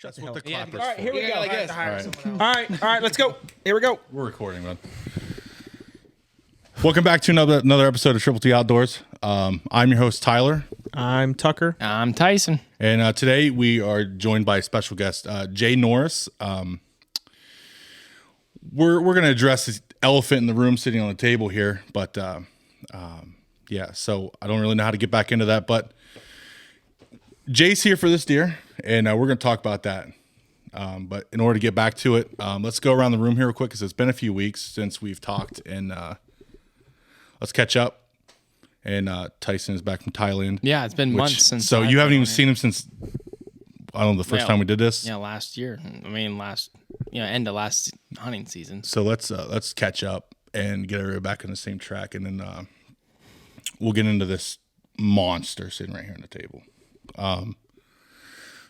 That's what the clapper's for. All right, here we go. I guess. All right, let's go. Here we go. We're recording, man. Welcome back to another episode of Triple T Outdoors. I'm your host, Tyler. I'm Tucker. I'm Tyson. And today we are joined by a special guest, Jay Norris. We're going to address this elephant in the room sitting on the table here. But, yeah, so I don't really know how to get back into that. But Jay's here for this deer, and we're going to talk about that. But in order to get back to it, let's go around the room here real quick because it's been a few weeks since we've talked, and let's catch up. And Tyson is back from Thailand. Yeah, it's been months since. So you haven't even seen him since, I don't know, the first time we did this? Yeah, last year. I mean, end of last hunting season. So let's catch up and get everybody back on the same track, and then we'll get into this monster sitting right here on the table.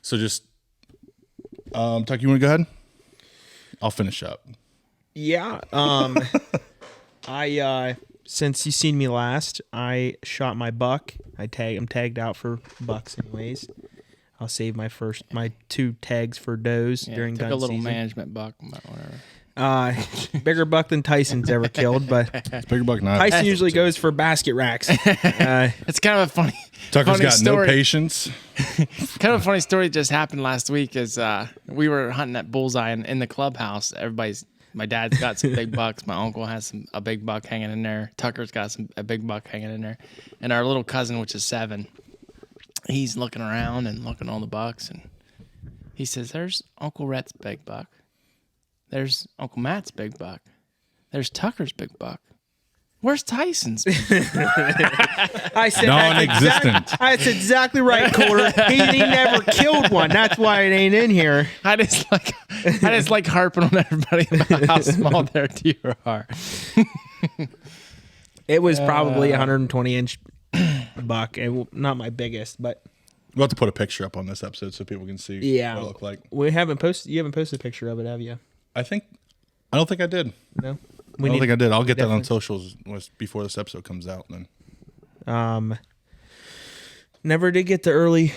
So just, Tuck, you want to go ahead? I'll finish up. Yeah. Since you seen me last, I shot my buck. I'm tagged out for bucks anyways. I'll save my two tags for does during gun season. Took a little management buck, but whatever. Bigger buck than Tyson's ever killed, but It's bigger buck than Tyson usually goes for basket racks. It's kind of a funny. Tucker's funny got story. no patience. Kind of a funny story that just happened last week is we were hunting at bullseye in the clubhouse. My dad's got some big bucks. My uncle has a big buck hanging in there. Tucker's got a big buck hanging in there. And our little cousin, which is 7, he's looking around and looking at all the bucks. And he says, there's Uncle Rhett's big buck. There's Uncle Matt's big buck. There's Tucker's big buck. Where's Tyson's? I said Non-existent. That's exactly right, Cooler. He never killed one. That's why it ain't in here. I just like harping on everybody about how small their deer are. It was probably 120-inch buck. Not my biggest, but We'll have to put a picture up on this episode so people can see what it looked like. You haven't posted a picture of it, have you? I don't think I did. No. I don't think I did. I'll get that on socials before this episode comes out. Then. Never did get the early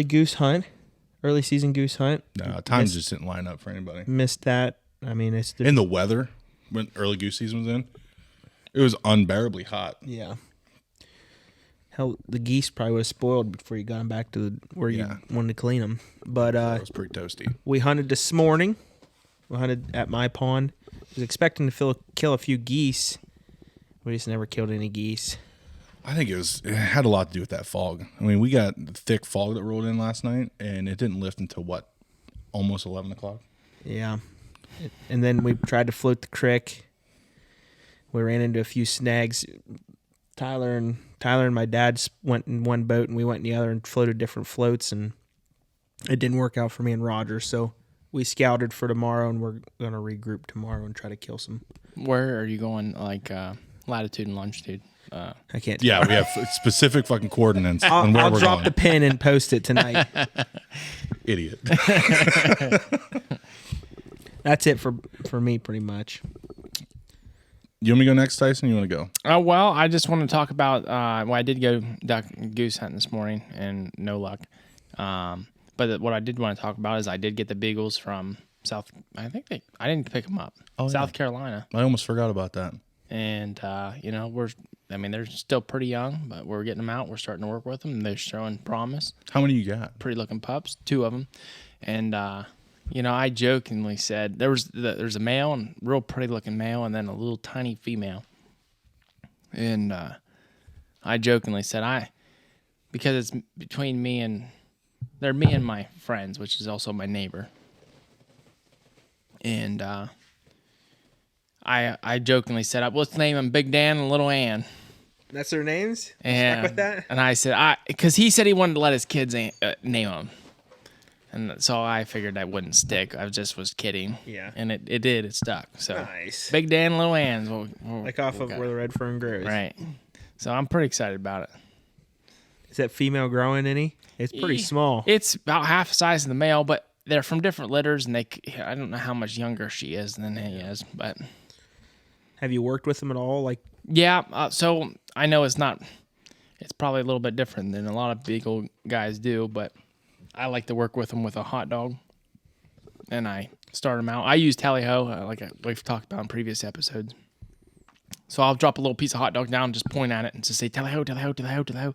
goose hunt, early season goose hunt. No, time just didn't line up for anybody. Missed that. I mean, it's In the weather when early goose season was in, it was unbearably hot. Yeah. Hell, the geese probably would have spoiled before you got them back to where you wanted to clean them. But It was pretty toasty. we hunted this morning. We hunted at my pond. Was expecting to kill a few geese. We just never killed any geese. I think it had a lot to do with that fog. I mean, we got thick fog that rolled in last night, and it didn't lift until almost 11 o'clock. Yeah. And then we tried to float the creek. We ran into a few snags. Tyler and my dad went in one boat, and we went in the other and floated different floats, and it didn't work out for me and Roger. So we scouted for tomorrow, and we're going to regroup tomorrow and try to kill some. Where are you going, like latitude and longitude? I can't. Yeah, we have specific fucking coordinates on where I'll we're drop going. the pin and post it tonight. Idiot. That's it for me, pretty much. You want me to go next, Tyson? You want to go? Well, I just want to talk about. I did go duck and goose hunting this morning, and no luck. But what I did want to talk about is I did get the beagles from South. I didn't pick them up. South Carolina. I almost forgot about that. And they're still pretty young, but we're getting them out. We're starting to work with them. They're showing promise. How many you got? Pretty looking pups, 2 of them. And I jokingly said there's a male and real pretty looking male, and then a little tiny female. And I jokingly said because it's between me and my friends, which is also my neighbor. And I jokingly said, let's name them Big Dan and Little Ann. That's their names? And, Stuck with that? and I said, because he said he wanted to let his kids name them. And so I figured that wouldn't stick. I was kidding. Yeah. And it did. It stuck. So Nice. Big Dan and Little Ann's. Like off of where the red fern grows. Right. So I'm pretty excited about it. Is that female growing any? It's pretty small. It's about half the size of the male, but they're from different litters, and I don't know how much younger she is than he is, but. Have you worked with them at all? Yeah, so I know it's probably a little bit different than a lot of beagle guys do, but I like to work with them with a hot dog. and I start them out. I use tally-ho, like we've talked about in previous episodes. So I'll drop a little piece of hot dog down, just point at it, and just say tally-ho, tally-ho, tally-ho, tally-ho,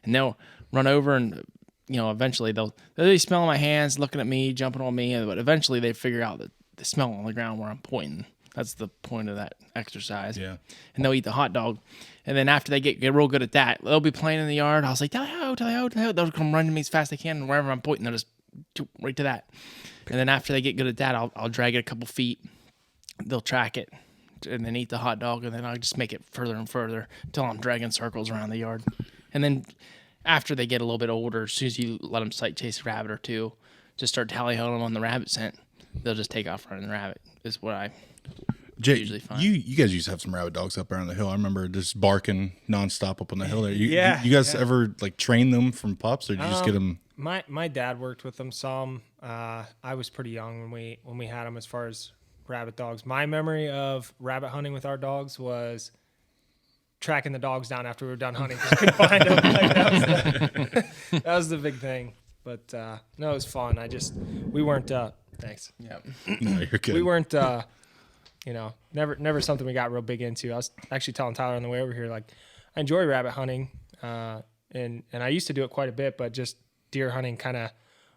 and they'll run over, and eventually they'll be smelling my hands, looking at me, jumping on me, but eventually they figure out that they smell on the ground where I'm pointing. That's the point of that exercise. Yeah. And they'll eat the hot dog. And then after they get real good at that, they'll be playing in the yard. I'll say, tally-ho, tally-ho, tally-ho. They'll come running to me as fast as they can, and wherever I'm pointing, they'll just right to that. And then after they get good at that, I'll drag it a couple feet. They'll track it and then eat the hot dog, and then I'll just make it further and further until I'm dragging circles around the yard. And then after they get a little bit older, as soon as you let them sight chase a rabbit or two, just start tally-hoing them on the rabbit scent, they'll just take off running the rabbit is what I Jay, usually find. You guys used to have some rabbit dogs up there on the hill. I remember just barking nonstop up on the hill there. You guys ever like train them from pups, or did you just get them? My dad worked with them some. I was pretty young when we had them. As far as rabbit dogs, my memory of rabbit hunting with our dogs was tracking the dogs down after we were done hunting because couldn't find them. That was the big thing. But no, it was fun. We weren't. Thanks. Yeah. No, you're good. We weren't. Never something we got real big into. I was actually telling Tyler on the way over here, like, I enjoy rabbit hunting, and I used to do it quite a bit, but just deer hunting kind of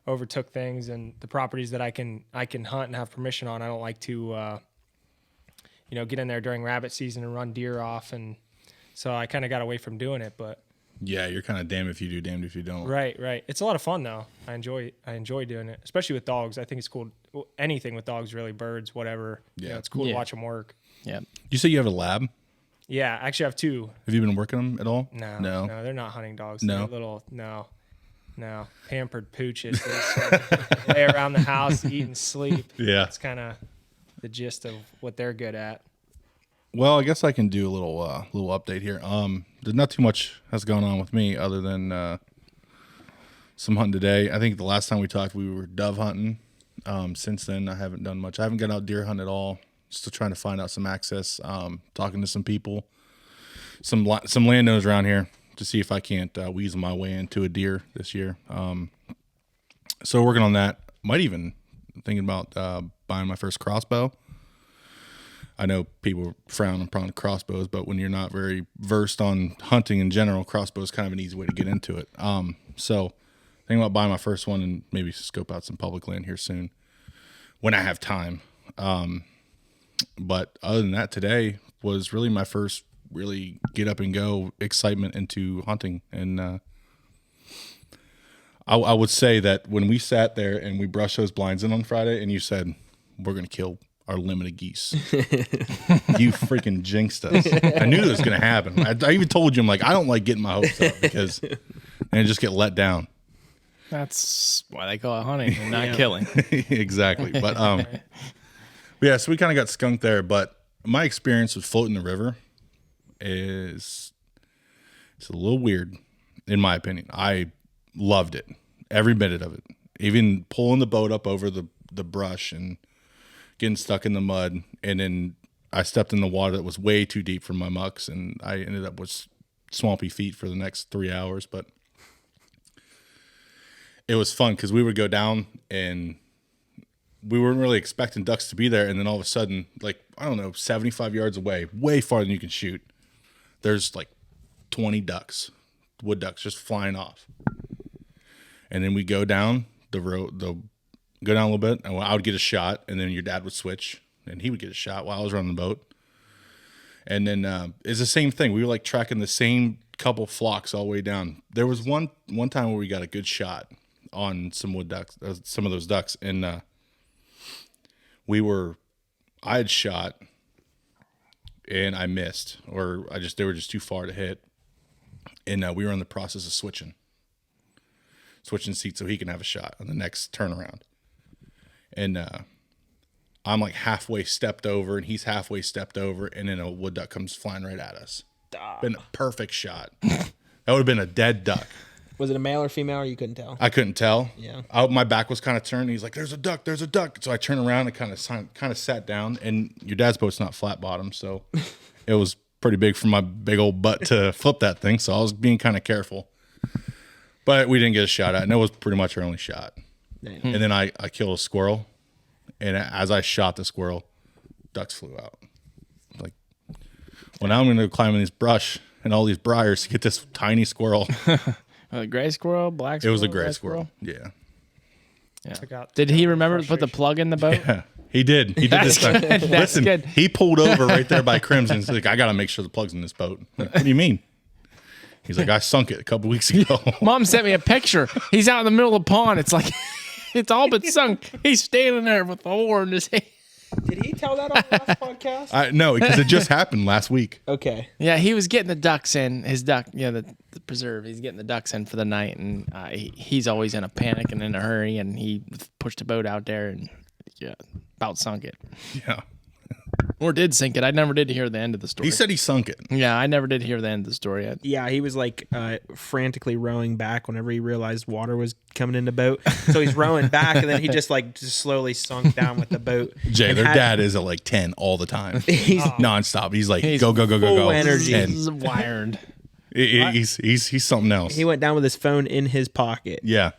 overtook things, and the properties that I can hunt and have permission on, I don't like to, get in there during rabbit season and run deer off, and so I kind of got away from doing it. But yeah, you're kind of damned if you do, damned if you don't. Right. It's a lot of fun though. I enjoy doing it, especially with dogs. I think it's cool. Anything with dogs, really, birds, whatever. Yeah, it's cool to watch them work. Yeah. You say you have a lab? Yeah, actually, I have two. Have you been working them at all? No, they're not hunting dogs. No, they're little pampered pooches. They just lay around the house, eat and sleep. Yeah, that's kind of the gist of what they're good at. Well, I guess I can do a little update here. There's not too much has gone on with me other than some hunting today. I think the last time we talked, we were dove hunting. Since then, I haven't done much. I haven't gone out deer hunting at all. Still trying to find out some access. Talking to some people, some landowners around here to see if I can't weasel my way into a deer this year. So working on that. Might even thinking about buying my first crossbow. I know people frown upon crossbows, but when you're not very versed on hunting in general, crossbow is kind of an easy way to get into it. So thinking about buying my first one and maybe scope out some public land here soon when I have time. But other than that, today was really my first really get up and go excitement into hunting. And I would say that when we sat there and we brushed those blinds in on Friday and you said, we're going to kill our limited geese, you freaking jinxed us. I knew it was going to happen. I even told you, I'm like, I don't like getting my hopes up because I just get let down. That's why they call it hunting and not killing. Exactly. But yeah, so we kind of got skunked there. But my experience with floating the river it's a little weird, in my opinion. I loved it, every minute of it. Even pulling the boat up over the brush and getting stuck in the mud, and then I stepped in the water that was way too deep for my mucks, and I ended up with swampy feet for the next 3 hours. But it was fun because we would go down and we weren't really expecting ducks to be there, and then all of a sudden, like, I don't know, 75 yards away, way farther than you can shoot, there's like 20 ducks, wood ducks, just flying off. And then we go down the road, go down a little bit, and I would get a shot, and then your dad would switch, and he would get a shot while I was running the boat. And then it's the same thing. We were like tracking the same couple flocks all the way down. There was one time where we got a good shot on some wood ducks, some of those ducks, and I had shot, and I missed, or they were just too far to hit, and we were in the process of switching seats so he can have a shot on the next turnaround. And I'm like halfway stepped over, and he's halfway stepped over, and then a wood duck comes flying right at us. Been a perfect shot. That would have been a dead duck. Was it a male or female, or you couldn't tell? I couldn't tell. Yeah. My back was kind of turned. He's like, "There's a duck. There's a duck." So I turned around and kind of sat down. And your dad's boat's not flat bottom, so it was pretty big for my big old butt to flip that thing. So I was being kind of careful. But we didn't get a shot at it, and it was pretty much our only shot. Damn. And then I killed a squirrel, And as I shot the squirrel, ducks flew out. Like, well, now I'm going to climb in this brush and all these briars to get this tiny squirrel. A gray squirrel, black It squirrel. was a gray squirrel. Yeah. Did he remember to put the plug in the boat? Yeah. He did. He did this time. That's Listen, good. he pulled over right there by Crimson. He's like, I got to make sure the plug's in this boat. What do you mean? He's like, I sunk it a couple weeks ago. Mom sent me a picture. He's out in the middle of the pond. It's like, it's all but sunk. He's standing there with the oar in his hand. Did he tell that on the last podcast? No, because it just happened last week. Okay. Yeah, he was getting the ducks in. His duck, the preserve. He's getting the ducks in for the night, and he's always in a panic and in a hurry. And he pushed the boat out there and about sunk it, Yeah. or did sink it. I never did hear the end of the story. He said he sunk it. Yeah, I never did hear the end of the story. Yeah, he was like frantically rowing back whenever he realized water was coming in the boat. So he's rowing back, and then he just slowly sunk down with the boat. Jay, And their dad is at like 10 all the time. He's Nonstop. He's like, He's go, full go. energy. And He's wired. he's something else. he went down with his phone in his pocket. Yeah.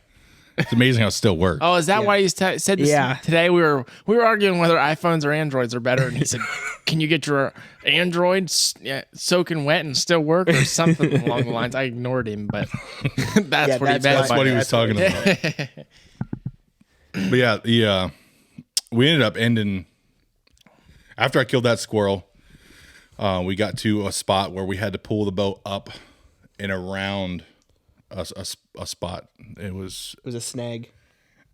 It's amazing how it still works. Oh, is that why you said this? Yeah. Today we were arguing whether iPhones or Androids are better, and he said, "Can you get your Android soaking wet and still work, or something along the lines?" I ignored him, but that's what he meant. That's by what he that. was talking about. But yeah, we ended up ending after I killed that squirrel. We got to a spot where we had to pull the boat up and around a spot. It was a snag.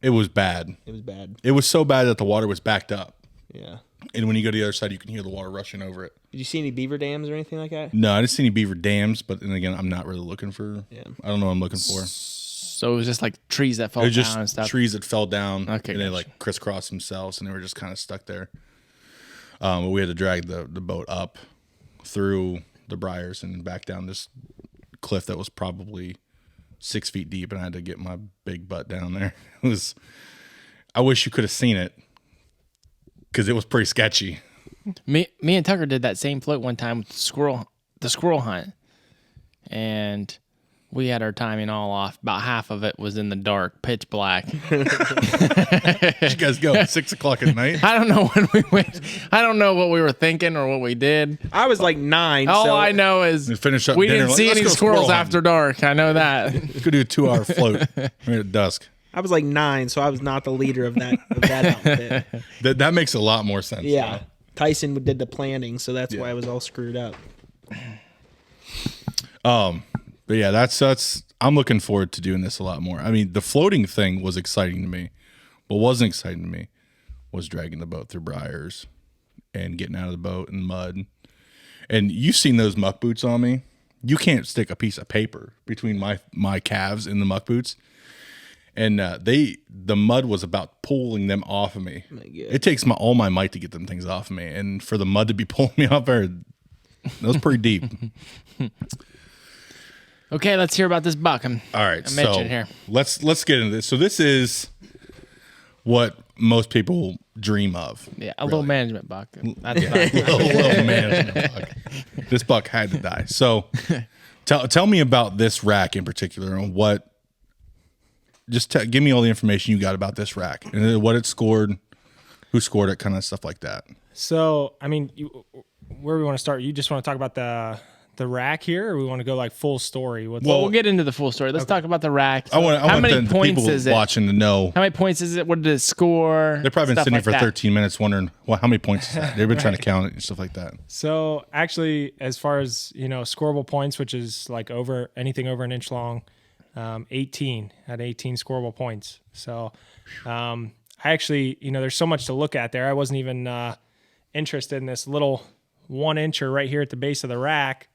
It was bad. It was bad. It was so bad that the water was backed up. Yeah. And when you go to the other side, you can hear the water rushing over it. Did you see any beaver dams or anything like that? No, I didn't see any beaver dams, but then again, I'm not really looking for. Yeah. I don't know what I'm looking for. So it was just like trees that fell It was down just and stuff. trees that fell down, Okay, and they gotcha. like crisscrossed themselves, and they were just kind of stuck there. But we had to drag the boat up through the briars and back down this cliff that was probably 6 feet deep, and I had to get my big butt down there. It was. I wish you could have seen it because it was pretty sketchy. Me and Tucker did that same float one time with the squirrel hunt, and we had our timing all off. About half of it was in the dark, pitch black. Where'd you guys go? 6:00 at night. I don't know when we went. I don't know what we were thinking or what we did. I was like 9. All so I know is We finished up we dinner, didn't like, see let's any go squirrels squirrel after dark. I know that. Let's go do a 2-hour float right at dusk. I was like 9, so I was not the leader of that outfit. That makes a lot more sense. Yeah. Tyson did the planning, so that's why I was all screwed up. But yeah, that's I'm looking forward to doing this a lot more. I mean, the floating thing was exciting to me. What wasn't exciting to me was dragging the boat through briars and getting out of the boat in mud. And you've seen those muck boots on me. You can't stick a piece of paper between my calves and the muck boots. And the mud was about pulling them off of me. It takes all my might to get them things off of me, and for the mud to be pulling me off there, that was pretty deep. Okay, let's hear about this buck. All right, I'm so itching here. let's get into this. So this is what most people dream of. Yeah, a little management buck. That's little management buck. This buck had to die. So tell me about this rack in particular and what. Just give me all the information you got about this rack and what it scored, who scored it, kind of stuff like that. So, I mean, where we want to start? You just want to talk about the rack here, or we want to go like full story? Well, we'll get into the full story. Let's talk about the rack. I want How many the points people is it? watching to know. How many points is it? What did it score? They've probably been Stuff sitting like here for that. 13 minutes wondering, well, how many points is that? They've been trying to count it and stuff like that. So actually, as far as scoreable points, which is like anything over an inch long, 18 had 18 scoreable points. So I actually, there's so much to look at there. I wasn't even interested in this little 1 incher right here at the base of the rack.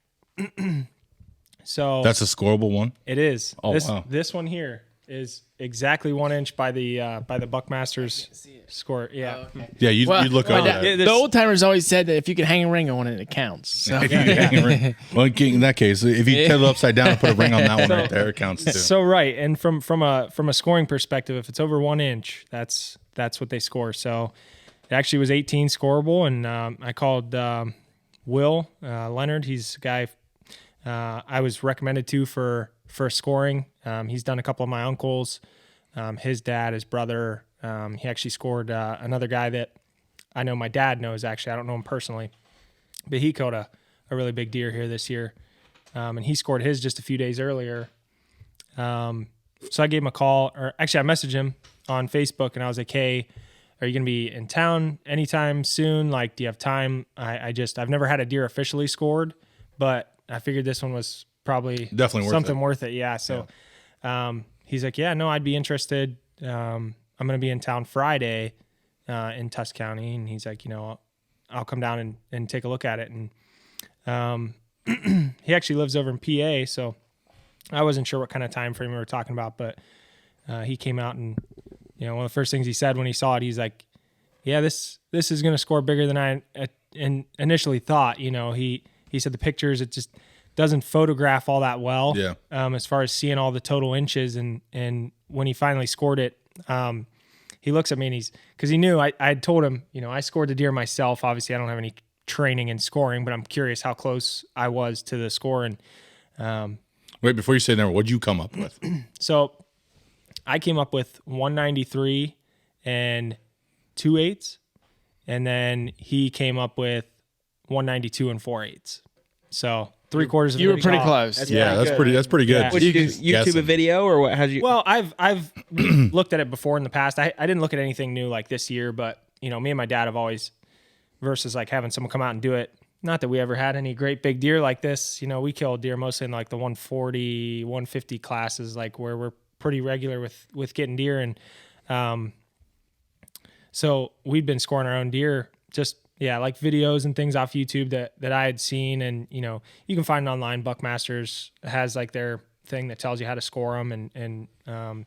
So That's a scoreable one. it is. Oh, wow. This one here is exactly 1 inch by the Buckmasters score. Yeah. Yeah, you look over Dad- that. Yeah, the old timers always said that if you can hang a ring on it, it counts. So If you hang a ring- well, in that case, if you tilt it upside down and put a ring on that one right there, it counts too. So right, and from a scoring perspective, if it's over 1 inch, that's what they score. So it actually was 18 scoreable, and I called Will Leonard. He's a guy I was recommended to for scoring. He's done a couple of my uncles, his dad, his brother, He actually scored another guy that I know my dad knows. Actually, I don't know him personally, but he killed a really big deer here this year, and he scored his just a few days earlier. So I gave him a call, or actually I messaged him on Facebook, and I was like, "Hey, are you going to be in town anytime soon? Like, do you have time?" I've never had a deer officially scored, but I figured this one was probably Definitely worth something it. worth it. Yeah. So, he's like, "Yeah, no, I'd be interested. I'm going to be in town Friday, in Tusk County." And he's like, "I'll come down and take a look at it." And, he actually lives over in PA. So I wasn't sure what kind of time frame we were talking about, but, he came out and, one of the first things he said when he saw it, he's like, "Yeah, this is going to score bigger than I initially thought." He said the pictures, it just doesn't photograph all that well. Yeah. As far as seeing all the total inches, and when he finally scored it, he looks at me and because he knew I had told him, I scored the deer myself. Obviously, I don't have any training in scoring, but I'm curious how close I was to the score. And Wait, before you say that, what'd you come up with? so I came up with 193 and 2/8, and then he came up with 192 and 4/8. So 3/4 of You were an inch pretty off. close. That's Yeah, that's pretty pretty good. Yeah. Would you do Just YouTube guessing. a video or what? How'd you? Well, I've looked at it before in the past. I didn't look at anything new like this year, but me and my dad have always, versus like having someone come out and do it. Not that we ever had any great big deer like this. We kill deer mostly in like the 140, 150 classes, like where we're pretty regular with getting deer. And so we'd been scoring our own deer, just like videos and things off YouTube that I had seen. And you can find it online. Buckmasters has like their thing that tells you how to score them and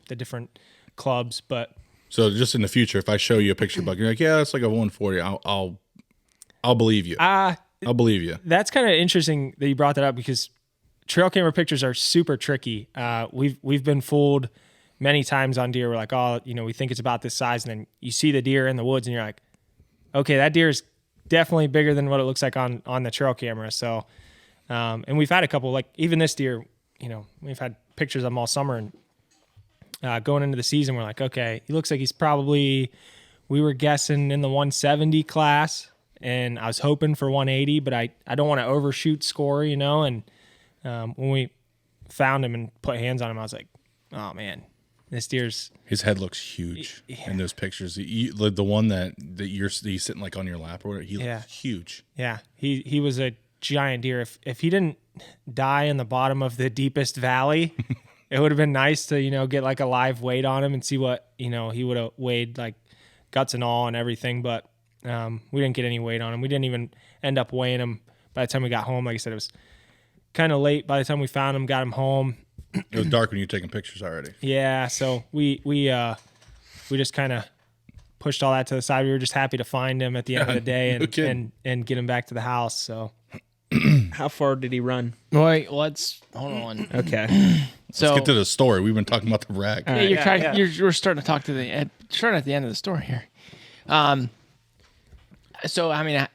the different clubs. But So just in the future, if I show you a picture buck, you're like, yeah, it's like a 140. I'll believe you. I'll believe you. that's kind of interesting that you brought that up, because trail camera pictures are super tricky. We've been fooled many times on deer. We're like, oh, we think it's about this size, and then you see the deer in the woods, and you're like, okay, that deer is definitely bigger than what it looks like on the trail camera. So, and we've had a couple, like even this deer, we've had pictures of him all summer, and going into the season, we're like, okay, he looks like he's probably, we were guessing in the 170 class, and I was hoping for 180, but I don't want to overshoot score, and when we found him and put hands on him, I was like, oh man, this deer's, His head looks huge in those pictures. Like the one that he's sitting like on your lap or whatever, he looks huge. yeah, he was a giant deer. If he didn't die in the bottom of the deepest valley, it would have been nice to, get like a live weight on him and see what, he would have weighed, like guts and all and everything. But we didn't get any weight on him. We didn't even end up weighing him by the time we got home. Like I said, it was kind of late by the time we found him, got him home. It was dark when you were taking pictures already. Yeah, so we just kind of pushed all that to the side. We were just happy to find him at the end of the day and get him back to the house. So How far did he run? Wait, let's hold on. Okay. So Let's get to the story. We've been talking about the rack. All yeah, right. you're starting to talk to starting at the end of the story here. So I mean,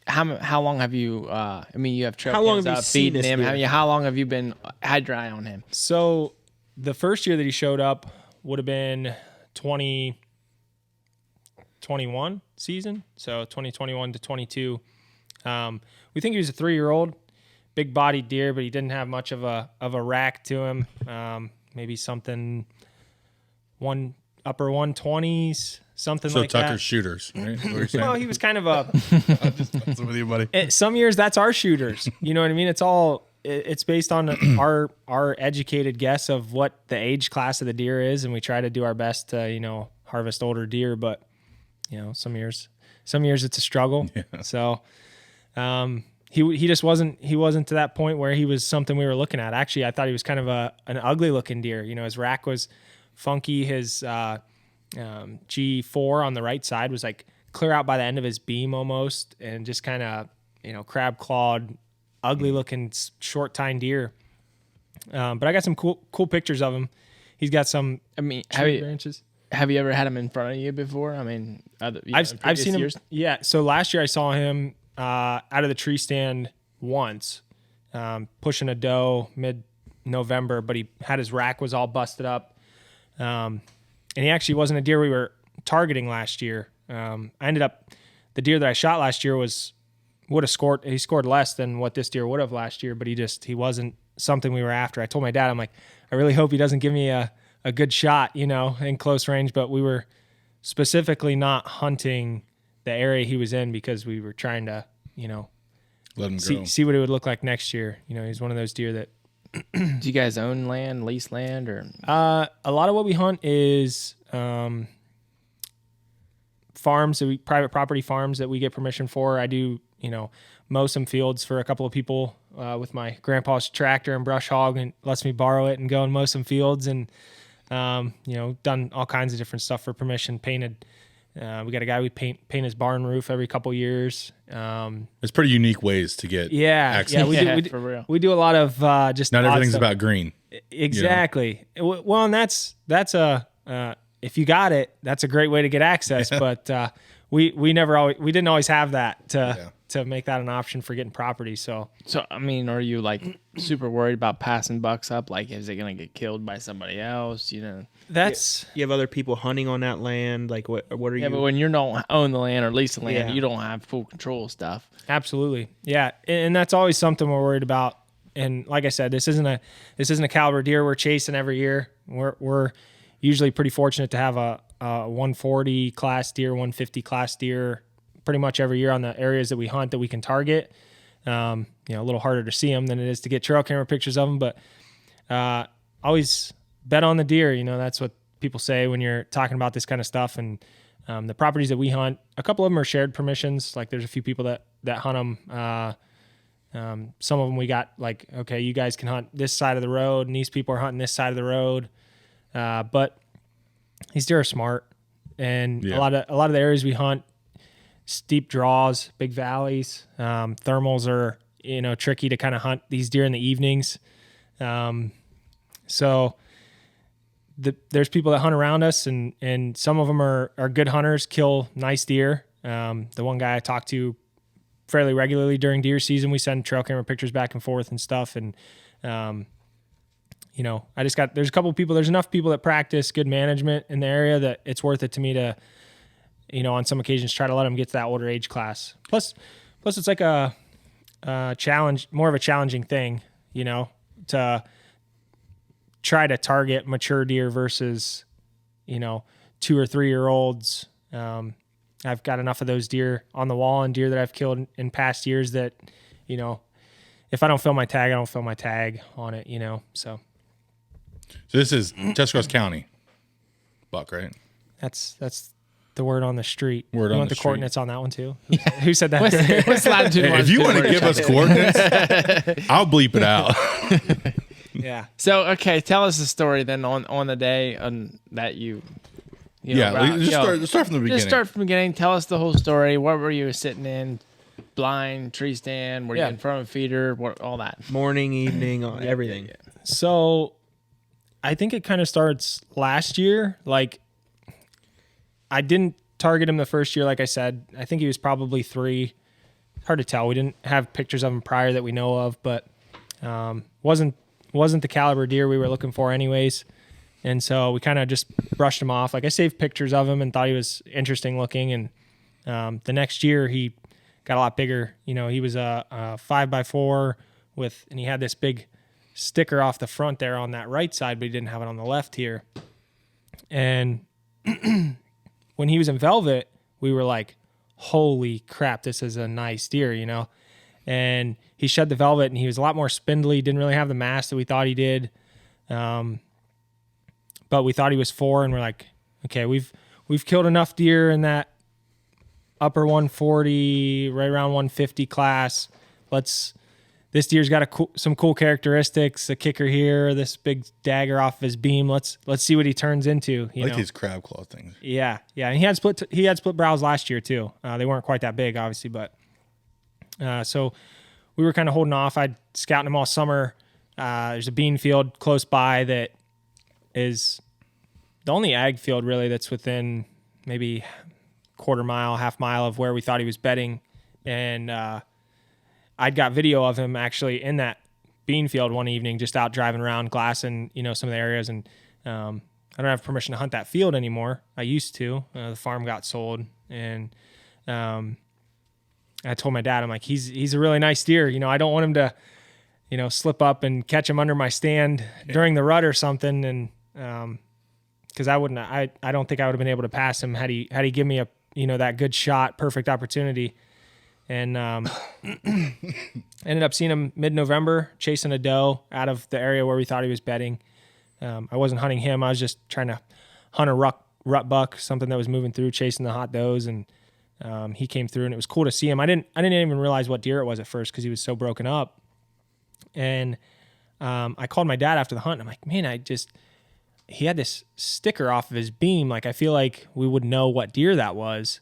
how long have you? You have trail How long cams have you up, seen feeding this him. deer? How long have you been had your eye on him? So the first year that he showed up would have been 2021 season. So 2021 to 22. We think he was a 3-year-old, big bodied deer, but he didn't have much of a rack to him. Maybe something upper 120s, something So like Tucker's that. shooters, right? Is that what you're saying? Well, he was kind of a. I'm just messing with you, buddy. Some years that's our shooters. You know what I mean? It's based on our educated guess of what the age class of the deer is, and we try to do our best to harvest older deer. But some years it's a struggle. Yeah. So he just wasn't to that point where he was something we were looking at. Actually, I thought he was kind of an ugly looking deer. His rack was funky. His G4 on the right side was like clear out by the end of his beam almost, and just kind of crab clawed, ugly looking short tine deer. But I got some cool pictures of him. He's got some tree branches. Have you ever had him in front of you before? I've seen him. Yeah. So last year I saw him out of the tree stand once, pushing a doe mid-November, but he had his rack was all busted up. And he actually wasn't a deer we were targeting last year. I ended up, the deer that I shot last year would have scored. He scored less than what this deer would have last year, but he wasn't something we were after. I told my dad, I'm like, I really hope he doesn't give me a good shot, in close range. But we were specifically not hunting the area he was in because we were trying to, Let him go. see what it would look like next year. He's one of those deer that. Do you guys own land, lease land, or? A lot of what we hunt is farms, private property farms that we get permission for. I do, mow some fields for a couple of people with my grandpa's tractor and brush hog, and lets me borrow it and go and mow some fields, and done all kinds of different stuff for permission. Painted. We got a guy we paint his barn roof every couple years. It's pretty unique ways to get access. Yeah, we do, for real. we do a lot of just Not odd everything's stuff. about green. Exactly. Well, and that's a if you got it, that's a great way to get access. But we didn't always have that to make that an option for getting property. So I mean, are you like super worried about passing bucks up? Like, is it gonna get killed by somebody else? that's You have other people hunting on that land. Like, what are you? Yeah, but when you don't own the land or lease the land, Yeah. you don't have full control of stuff. absolutely, yeah, and that's always something we're worried about. And like I said, this isn't a caliber deer we're chasing every year. We're usually pretty fortunate to have a 140 class deer, 150 class deer, pretty much every year on the areas that we hunt that we can target. A little harder to see them than it is to get trail camera pictures of them, but always bet on the deer. That's what people say when you're talking about this kind of stuff. And the properties that we hunt, a couple of them are shared permissions. Like there's a few people that hunt them. Some of them we got like, okay, you guys can hunt this side of the road, and these people are hunting this side of the road. But these deer are smart, and a lot of the areas we hunt, steep draws, big valleys. Thermals are tricky to kind of hunt these deer in the evenings. So there's people that hunt around us, and some of them are good hunters, kill nice deer. The one guy I talked to fairly regularly during deer season, we send trail camera pictures back and forth and stuff. And, there's a couple of people, there's enough people that practice good management in the area that it's worth it to me to, on some occasions try to let them get to that older age class. Plus it's like a challenge, more of a challenging thing, to try to target mature deer versus, 2 or 3 year olds. I've got enough of those deer on the wall and deer that I've killed in past years that, if I don't fill my tag, I don't fill my tag on it, so. So this is Tuscarawas County buck, right? That's the word on the street. Word you on want the the street. coordinates on that one too? Who said that? What's latitude? Hey, if you want to give us coordinates, I'll bleep it out. Yeah. So okay, tell us the story then on the day that you. Let's start from the beginning. Just start from the beginning. Tell us the whole story. What were you sitting in? Blind, tree stand? Were you in front of a feeder? All that. Morning, evening, everything. So I think it kind of starts last year. Like I didn't target him the first year. Like I said, I think he was probably 3. Hard to tell. We didn't have pictures of him prior that we know of, but wasn't the caliber deer we were looking for anyways. And so we kind of just brushed him off. Like I saved pictures of him and thought he was interesting looking. And the next year he got a lot bigger. He was a 5x4 and he had this big sticker off the front there on that right side, but he didn't have it on the left here. And when he was in velvet, we were like, holy crap, this is a nice deer, and he shed the velvet and he was a lot more spindly, didn't really have the mass that we thought he did. But we thought he was 4, and we're like, okay, we've killed enough deer in that upper 140, right around 150 class. This deer's got some cool characteristics, a kicker here, this big dagger off of his beam. Let's see what he turns into. I like these crab claw things. Yeah. And he had split brows last year too. They weren't quite that big, obviously, but so we were kind of holding off. I'd scouting him all summer. There's a bean field close by that is the only ag field really that's within maybe quarter mile, half mile of where we thought he was bedding. And I'd got video of him actually in that bean field one evening, just out driving around glassing, some of the areas. And I don't have permission to hunt that field anymore. I used to. The farm got sold, and I told my dad, I'm like, he's a really nice deer. You know, I don't want him to, you know, slip up and catch him under my stand during the rut or something. And because I don't think I would have been able to pass him had he give me a, you know, that good shot, perfect opportunity. And ended up seeing him mid-November chasing a doe out of the area where we thought he was bedding. I wasn't hunting him. I was just trying to hunt a rut buck, something that was moving through, chasing the hot does. And he came through, and it was cool to see him. I didn't even realize what deer it was at first because he was so broken up. And I called my dad after the hunt. And I'm like, man, he had this sticker off of his beam. Like, I feel like we would know what deer that was.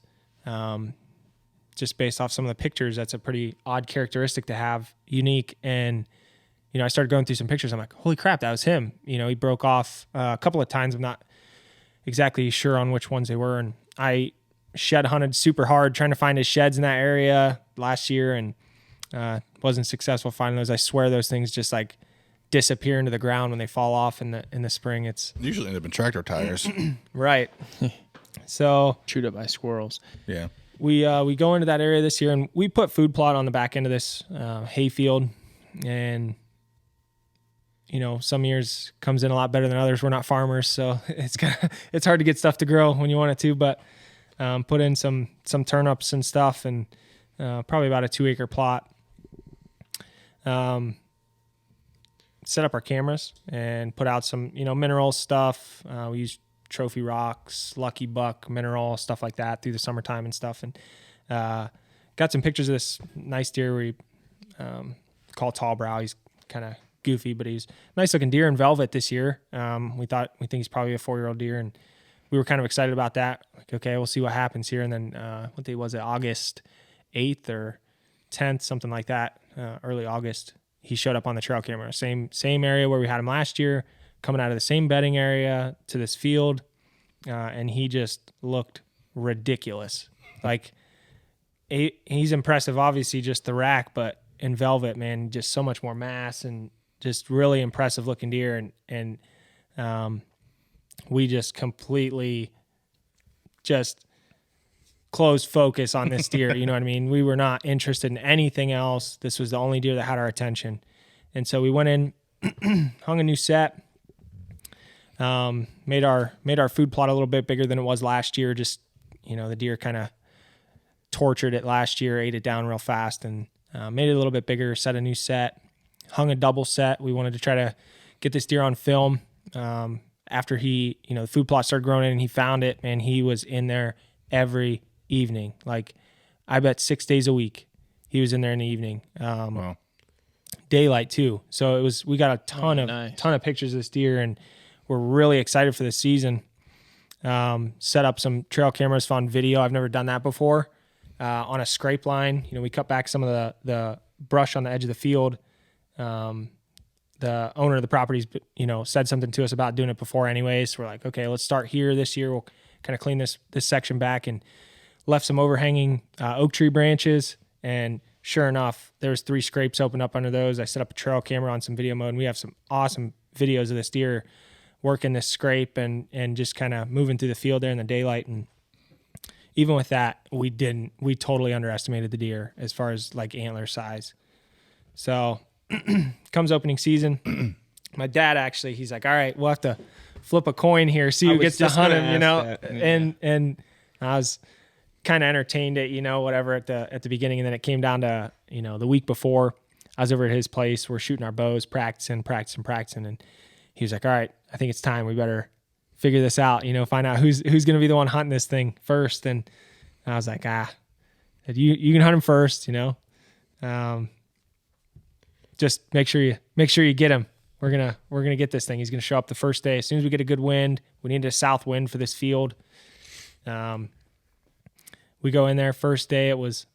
Just based off some of the pictures, that's a pretty odd characteristic to have, unique. And, you know, I started going through some pictures. I'm like, holy crap, that was him. You know, he broke off a couple of times. I'm not exactly sure on which ones they were. And I shed hunted super hard trying to find his sheds in that area last year, and wasn't successful finding those. I swear those things just like disappear into the ground when they fall off in the spring. It's Usually end up in tractor tires. right. So Chewed up by squirrels. Yeah. we go into that area this year, and we put food plot on the back end of this hay field. And, you know, some years comes in a lot better than others. We're not farmers, so it's hard to get stuff to grow when you want it to, but put in some turnips and stuff, and probably about a 2-acre plot. Set up our cameras and put out some, you know, mineral stuff. We used trophy rocks, lucky buck, mineral, stuff like that through the summertime and stuff. And got some pictures of this nice deer we call tall brow. He's kind of goofy, but he's a nice looking deer in velvet this year. We think he's probably a 4-year-old deer, and we were kind of excited about that. Like, okay, we'll see what happens here. And then what day was it? August 8th or 10th, something like that. Early August, he showed up on the trail camera. Same area where we had him last year, coming out of the same bedding area to this field, and he just looked ridiculous. Like, he's impressive, obviously, just the rack, but in velvet, man, just so much more mass and just really impressive looking deer. And we just completely just closed focus on this deer. You know what I mean? We were not interested in anything else. This was the only deer that had our attention. And so we went in, hung a new set, made our food plot a little bit bigger than it was last year. Just, you know, the deer kind of tortured it last year, ate it down real fast, and made it a little bit bigger, set a new set, hung a double set. We wanted to try to get this deer on film. After he, you know, the food plot started growing in and he found it, man, he was in there every evening. Like, I bet 6 days a week he was in there in the evening. Wow. Daylight too. So we got a ton of pictures of this deer, and we're really excited for this season. Set up some trail cameras, found video. I've never done that before. On a scrape line, you know, we cut back some of the brush on the edge of the field. The owner of the properties, you know, said something to us about doing it before anyways. So we're like, okay, let's start here this year. We'll kind of clean this section back, and left some overhanging oak tree branches. And sure enough, there's 3 scrapes open up under those. I set up a trail camera on some video mode, and we have some awesome videos of this deer working this scrape and just kind of moving through the field there in the daylight. And even with that, we totally underestimated the deer as far as like antler size. So comes opening season. My dad actually, he's like, all right, we'll have to flip a coin here, see who gets to hunt him, you know? And I was kind of entertained it, you know, whatever at the beginning. And then it came down to, you know, the week before I was over at his place. We're shooting our bows, practicing. And he was like, all right, I think it's time. We better figure this out, you know, find out who's going to be the one hunting this thing first. And I was like, you can hunt him first, you know? Just make sure you get him. We're going to get this thing. He's going to show up the first day. As soon as we get a good wind, we need a south wind for this field. We go in there first day. It was,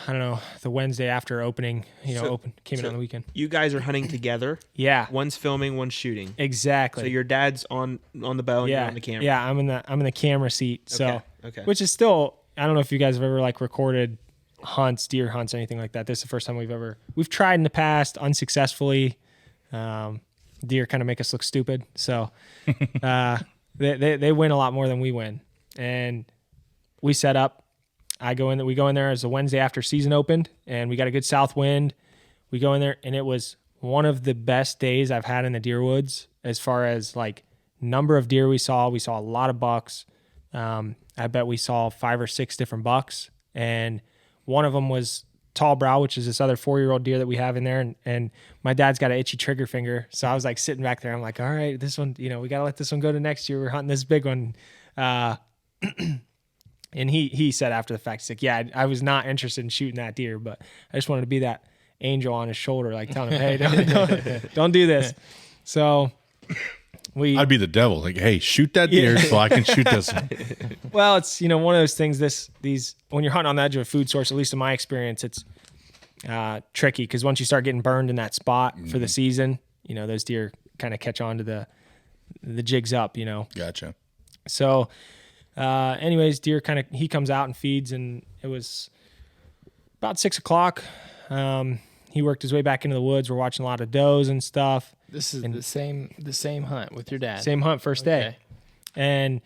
I don't know, the Wednesday after opening, you know, came in on the weekend. You guys are hunting together. Yeah. One's filming, one's shooting. Exactly. So your dad's on the bow and you're on the camera. Yeah, I'm in the camera seat. So, okay. Which is still, I don't know if you guys have ever like recorded hunts, deer hunts, anything like that. This is the first time we've tried in the past unsuccessfully. deer kind of make us look stupid. So they win a lot more than we win. And we set up. We go in there as a Wednesday after season opened, and we got a good south wind. We go in there, and it was one of the best days I've had in the deer woods as far as like number of deer we saw. We saw a lot of bucks. I bet we saw 5 or 6 different bucks, and one of them was tall brow, which is this other 4-year-old deer that we have in there. And my dad's got an itchy trigger finger. So I was like sitting back there. I'm like, all right, this one, we got to let this one go to next year. We're hunting this big one. And he said after the fact, he's like, yeah, I was not interested in shooting that deer, but I just wanted to be that angel on his shoulder, like telling him, hey, don't do this. So I'd be the devil. Like, hey, shoot that deer so I can shoot this one. Well, it's, one of those things, these, when you're hunting on the edge of a food source, at least in my experience, it's tricky because once you start getting burned in that spot for the season, those deer kind of catch on to the jigs up, Gotcha. So, anyways, deer he comes out and feeds, and it was about 6:00. He worked his way back into the woods. We're watching a lot of does and stuff. This is the same hunt with your dad. Same hunt, first day. And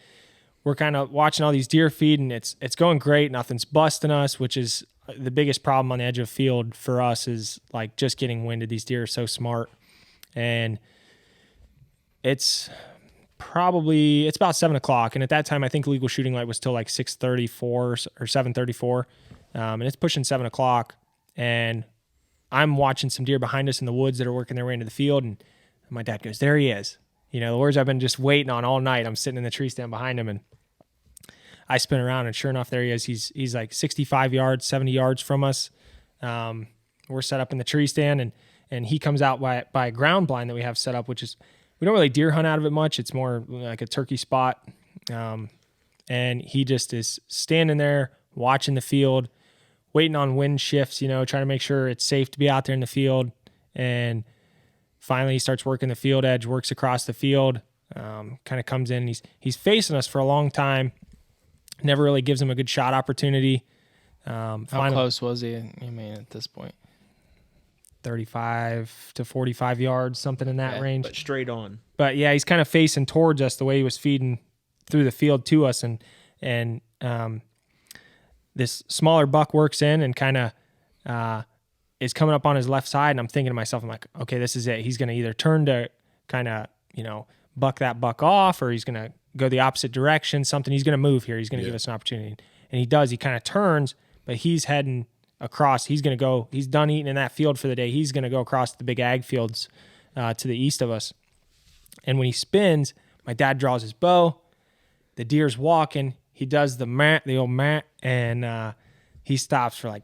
we're kind of watching all these deer feed, and it's going great. Nothing's busting us, which is the biggest problem on the edge of the field for us is like just getting winded. These deer are so smart. And it's about 7:00. And at that time, I think legal shooting light was till like 6:34 or 7:34. And it's pushing 7:00. And I'm watching some deer behind us in the woods that are working their way into the field. And my dad goes, there he is. The words I've been just waiting on all night. I'm sitting in the tree stand behind him, and I spin around, and sure enough, there he is. He's like 65 yards, 70 yards from us. We're set up in the tree stand, and he comes out by a ground blind that we have set up, which is, we don't really deer hunt out of it much. It's more like a turkey spot. And he just is standing there watching the field, waiting on wind shifts, trying to make sure it's safe to be out there in the field. And finally he starts working the field edge, works across the field, kind of comes in, and he's facing us for a long time. Never really gives him a good shot opportunity. How close was he, at this point? 35 to 45 yards, something in that range. But straight on. But yeah, he's kind of facing towards us the way he was feeding through the field to us. And this smaller buck works in and kind of is coming up on his left side. And I'm thinking to myself, I'm like, okay, this is it. He's going to either turn to kind of, buck that buck off, or he's going to go the opposite direction, something. He's going to move here. He's going to give us an opportunity. And he does. He kind of turns, but he's heading across. He's going to go. He's done eating in that field for the day. He's going to go across the big ag fields to the east of us. And when he spins, my dad draws his bow. The deer's walking. He does the old mat, and he stops for like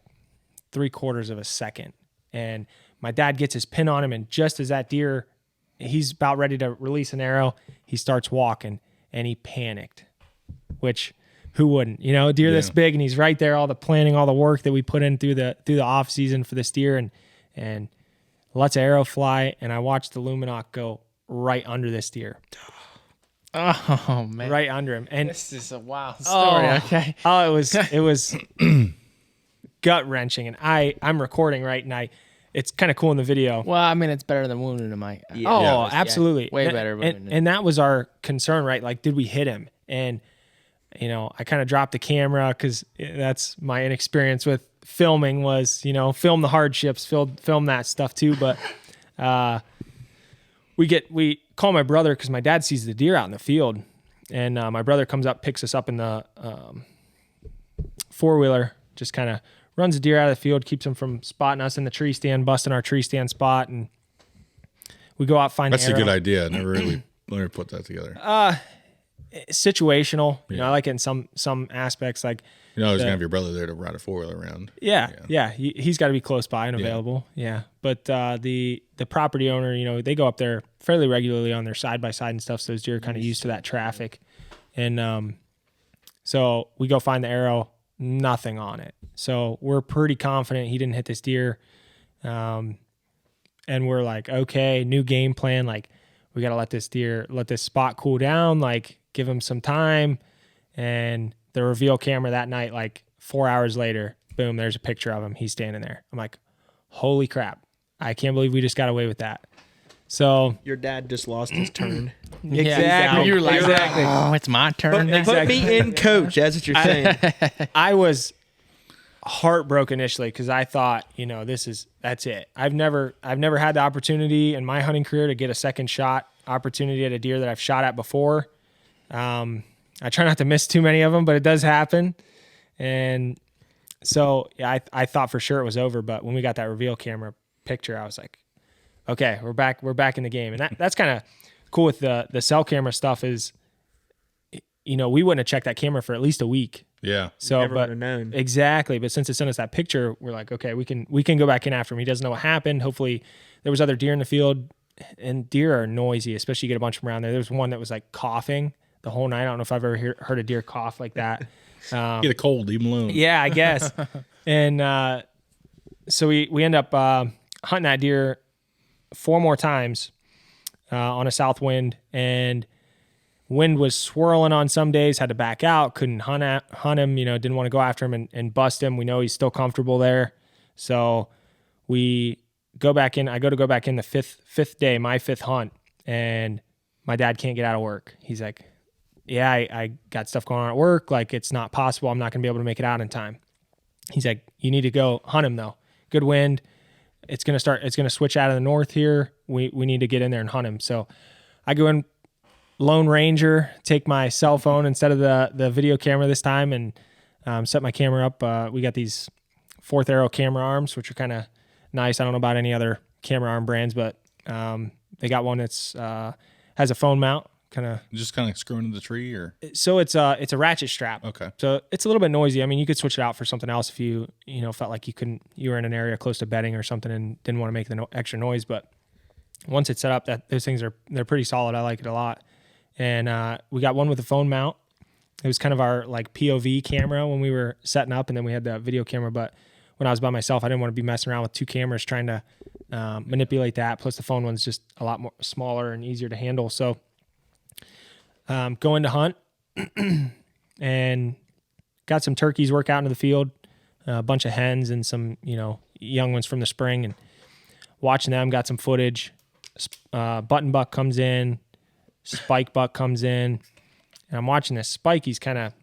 3/4 of a second. And my dad gets his pin on him, and just as that deer, he's about ready to release an arrow, he starts walking, and he panicked, which who wouldn't? A deer this big, and he's right there, all the planning, all the work that we put in through the off season for this deer, and lets an arrow fly, and I watched the Luminok go right under this deer. Oh man! Right under him, and this is a wild story. Okay. Oh, it was gut wrenching, and I'm recording right, and it's kind of cool in the video. Well, it's better than wounding him. Absolutely, way better. And that was our concern, right? Like, did we hit him? And I kind of dropped the camera because that's my inexperience with filming. Was film the hardships, film that stuff too, but. We call my brother because my dad sees the deer out in the field, and my brother comes up, picks us up in the 4-wheeler, just kind of runs the deer out of the field, keeps him from spotting us in the tree stand, busting our tree stand spot, and we go out find. That's the arrow. a good idea. Never put that together. Situational. I like it in some aspects, like. I was gonna have your brother there to ride a 4-wheeler around. Yeah. He's got to be close by and available. Yeah. But the property owner, they go up there fairly regularly on their side by side and stuff. So those deer are kind of used to that traffic, and so we go find the arrow, nothing on it. So we're pretty confident he didn't hit this deer, and we're like, okay, new game plan. Like, we got to let this spot cool down. Like, give him some time, and. The reveal camera that night, like 4 hours later, boom, there's a picture of him. He's standing there. I'm like, holy crap. I can't believe we just got away with that. So Your dad just lost his turn. exactly, You were like, exactly. oh, it's my turn now. Put me in, coach. That's what you're saying. I was heartbroken initially because I thought, that's it. I've never had the opportunity in my hunting career to get a second shot opportunity at a deer that I've shot at before. I try not to miss too many of them, but it does happen. And so yeah, I thought for sure it was over, but when we got that reveal camera picture, I was like, okay, we're back in the game. And that's kind of cool with the cell camera stuff is, we wouldn't have checked that camera for at least a week. Yeah. So, Never but would've known. exactly. But since it sent us that picture, we're like, okay, we can go back in after him. He doesn't know what happened. Hopefully, there was other deer in the field, and deer are noisy, especially you get a bunch from around there. There was one that was like coughing the whole night. I don't know if I've ever heard a deer cough like that. Get a cold, leave him alone. Yeah, I guess. And so we end up hunting that deer 4 more times on a south wind, and wind was swirling on some days, had to back out, couldn't hunt him, didn't want to go after him and bust him. We know he's still comfortable there. So we go back in. I go back in the fifth day, my 5th hunt, and my dad can't get out of work. He's like, yeah, I got stuff going on at work. Like, it's not possible. I'm not going to be able to make it out in time. He's like, you need to go hunt him though. Good wind. It's going to switch out of the north here. We need to get in there and hunt him. So I go in Lone Ranger, take my cell phone instead of the video camera this time, and set my camera up. We got these 4th Arrow camera arms, which are kind of nice. I don't know about any other camera arm brands, but they got one that's has a phone mount. Just kind of screw into the tree, or So it's a ratchet strap. okay. So it's a little bit noisy. I mean, you could switch it out for something else if you felt like you were in an area close to bedding or something and didn't want to make the extra noise. But once it's set up, those things they're pretty solid. I like it a lot. And we got one with a phone mount. It was kind of our like POV camera when we were setting up, and then we had the video camera. But when I was by myself, I didn't want to be messing around with 2 cameras trying to manipulate that. Plus the phone one's just a lot more smaller and easier to handle. So going to hunt and got some turkeys work out into the field, a bunch of hens and some, young ones from the spring, and watching them, got some footage. Button buck comes in, spike buck comes in, and I'm watching this spike. He's kind of,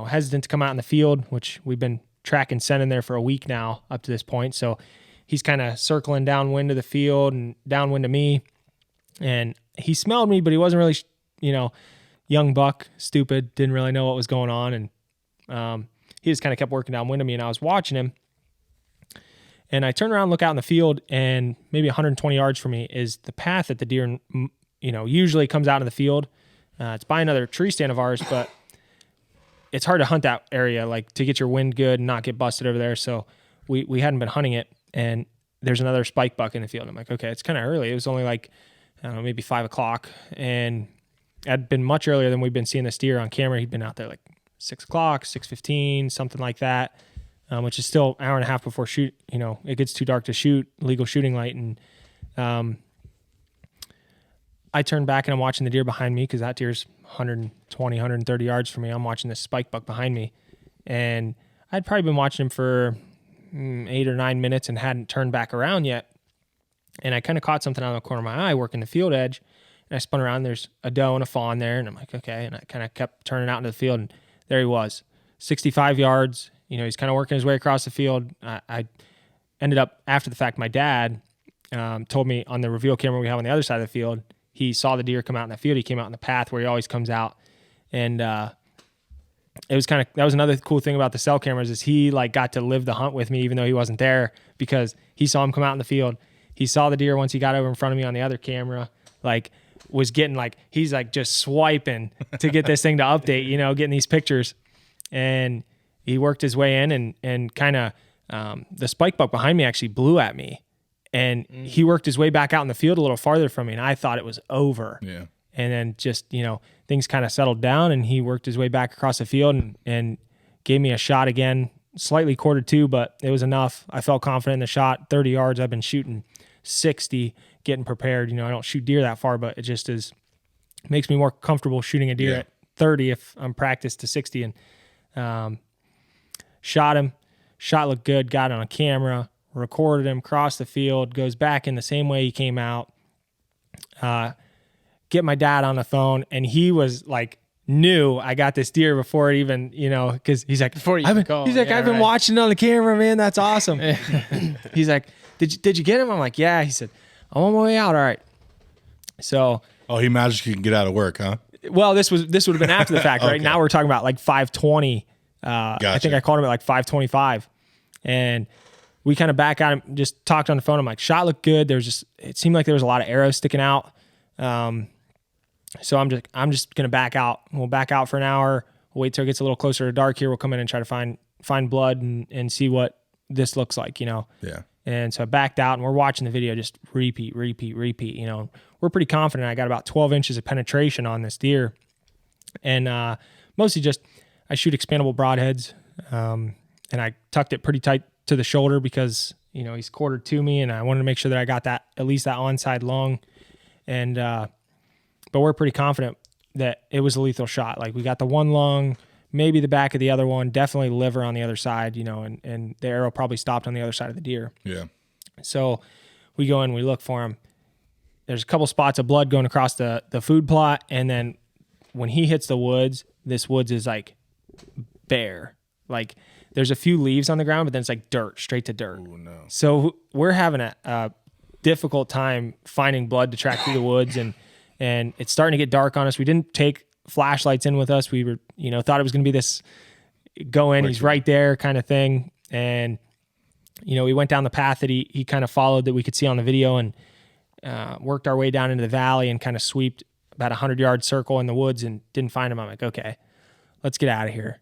hesitant to come out in the field, which we've been tracking sending there for a week now up to this point. So he's kind of circling downwind of the field and downwind of me, and he smelled me, but he wasn't really, young buck, stupid, didn't really know what was going on. And he just kind of kept working downwind of me, and I was watching him. And I turn around, look out in the field, and maybe 120 yards from me is the path that the deer, usually comes out in the field. It's by another tree stand of ours, but it's hard to hunt that area, like to get your wind good and not get busted over there. So we hadn't been hunting it, and there's another spike buck in the field. I'm like, okay, it's kind of early. It was only like, I don't know, maybe 5 o'clock, and had been much earlier than we've been seeing this deer on camera. He'd been out there like 6 o'clock, 6:15, something like that, which is still an hour and a half before shoot. It gets too dark to shoot, legal shooting light. And I turn back and I'm watching the deer behind me because that deer's 120, 130 yards from me. I'm watching this spike buck behind me. And I'd probably been watching him for 8 or 9 minutes and hadn't turned back around yet. And I kind of caught something out of the corner of my eye working the field edge. And I spun around, there's a doe and a fawn there, and I'm like, okay. And I kind of kept turning out into the field, and there he was, 65 yards. He's kind of working his way across the field. I ended up, after the fact, my dad told me on the reveal camera we have on the other side of the field, he saw the deer come out in the field. He came out in the path where he always comes out. And it was that was another cool thing about the cell cameras is he like got to live the hunt with me, even though he wasn't there, because he saw him come out in the field. He saw the deer once he got over in front of me on the other camera, was getting he's just swiping to get this thing to update, getting these pictures. And he worked his way in and kind of the spike buck behind me actually blew at me, and he worked his way back out in the field a little farther from me, and I thought it was over. Yeah. And then just, things kind of settled down, and he worked his way back across the field and gave me a shot again, slightly quartered to, but it was enough. I felt confident in the shot. 30 yards, I've been shooting 60, getting prepared. I don't shoot deer that far, but it just makes me more comfortable shooting a deer at 30 if I'm practiced to 60. And shot him. Shot looked good, got it on camera, recorded him, crossed the field, goes back in the same way he came out. get my dad on the phone, and he was like, knew I got this deer before it even, because he's like, Before you I've been, call, he's like, yeah, I've been right. watching it on the camera, man. That's awesome. He's like, did you get him? I'm like, yeah. He said, I'm on my way out. All right. So, Oh, he magically can get out of work, huh? well, this would have been after the fact, right? Okay. Now we're talking about like 5:20. I Gotcha. think I called him at like 5:25, and we kind of back out and just talked on the phone. I'm like, shot looked good. It seemed like there was a lot of arrows sticking out. So I'm just gonna back out. We'll back out for an hour. We'll wait till it gets a little closer to dark here. We'll come in and try to find blood and see what this looks like, Yeah. And so I backed out, and we're watching the video just repeat. We're pretty confident I got about 12 inches of penetration on this deer. And mostly just I shoot expandable broadheads, and I tucked it pretty tight to the shoulder because, he's quartered to me, and I wanted to make sure that I got that, at least that onside lung. And but we're pretty confident that it was a lethal shot. Like, we got the one lung, maybe the back of the other one, definitely liver on the other side, and the arrow probably stopped on the other side of the deer. Yeah. So we go in, we look for him. There's a couple spots of blood going across the food plot, and then when he hits the woods, this woods is like bare. Like, there's a few leaves on the ground, but then it's like dirt, straight to dirt. Oh, no. So we're having a difficult time finding blood to track through the woods, and it's starting to get dark on us. We didn't take flashlights in with us. We were, thought it was going to be this go in, he's right there kind of thing. And, we went down the path that he kind of followed that we could see on the video, and worked our way down into the valley and kind of sweeped about 100-yard circle in the woods and didn't find him. I'm like, okay, let's get out of here.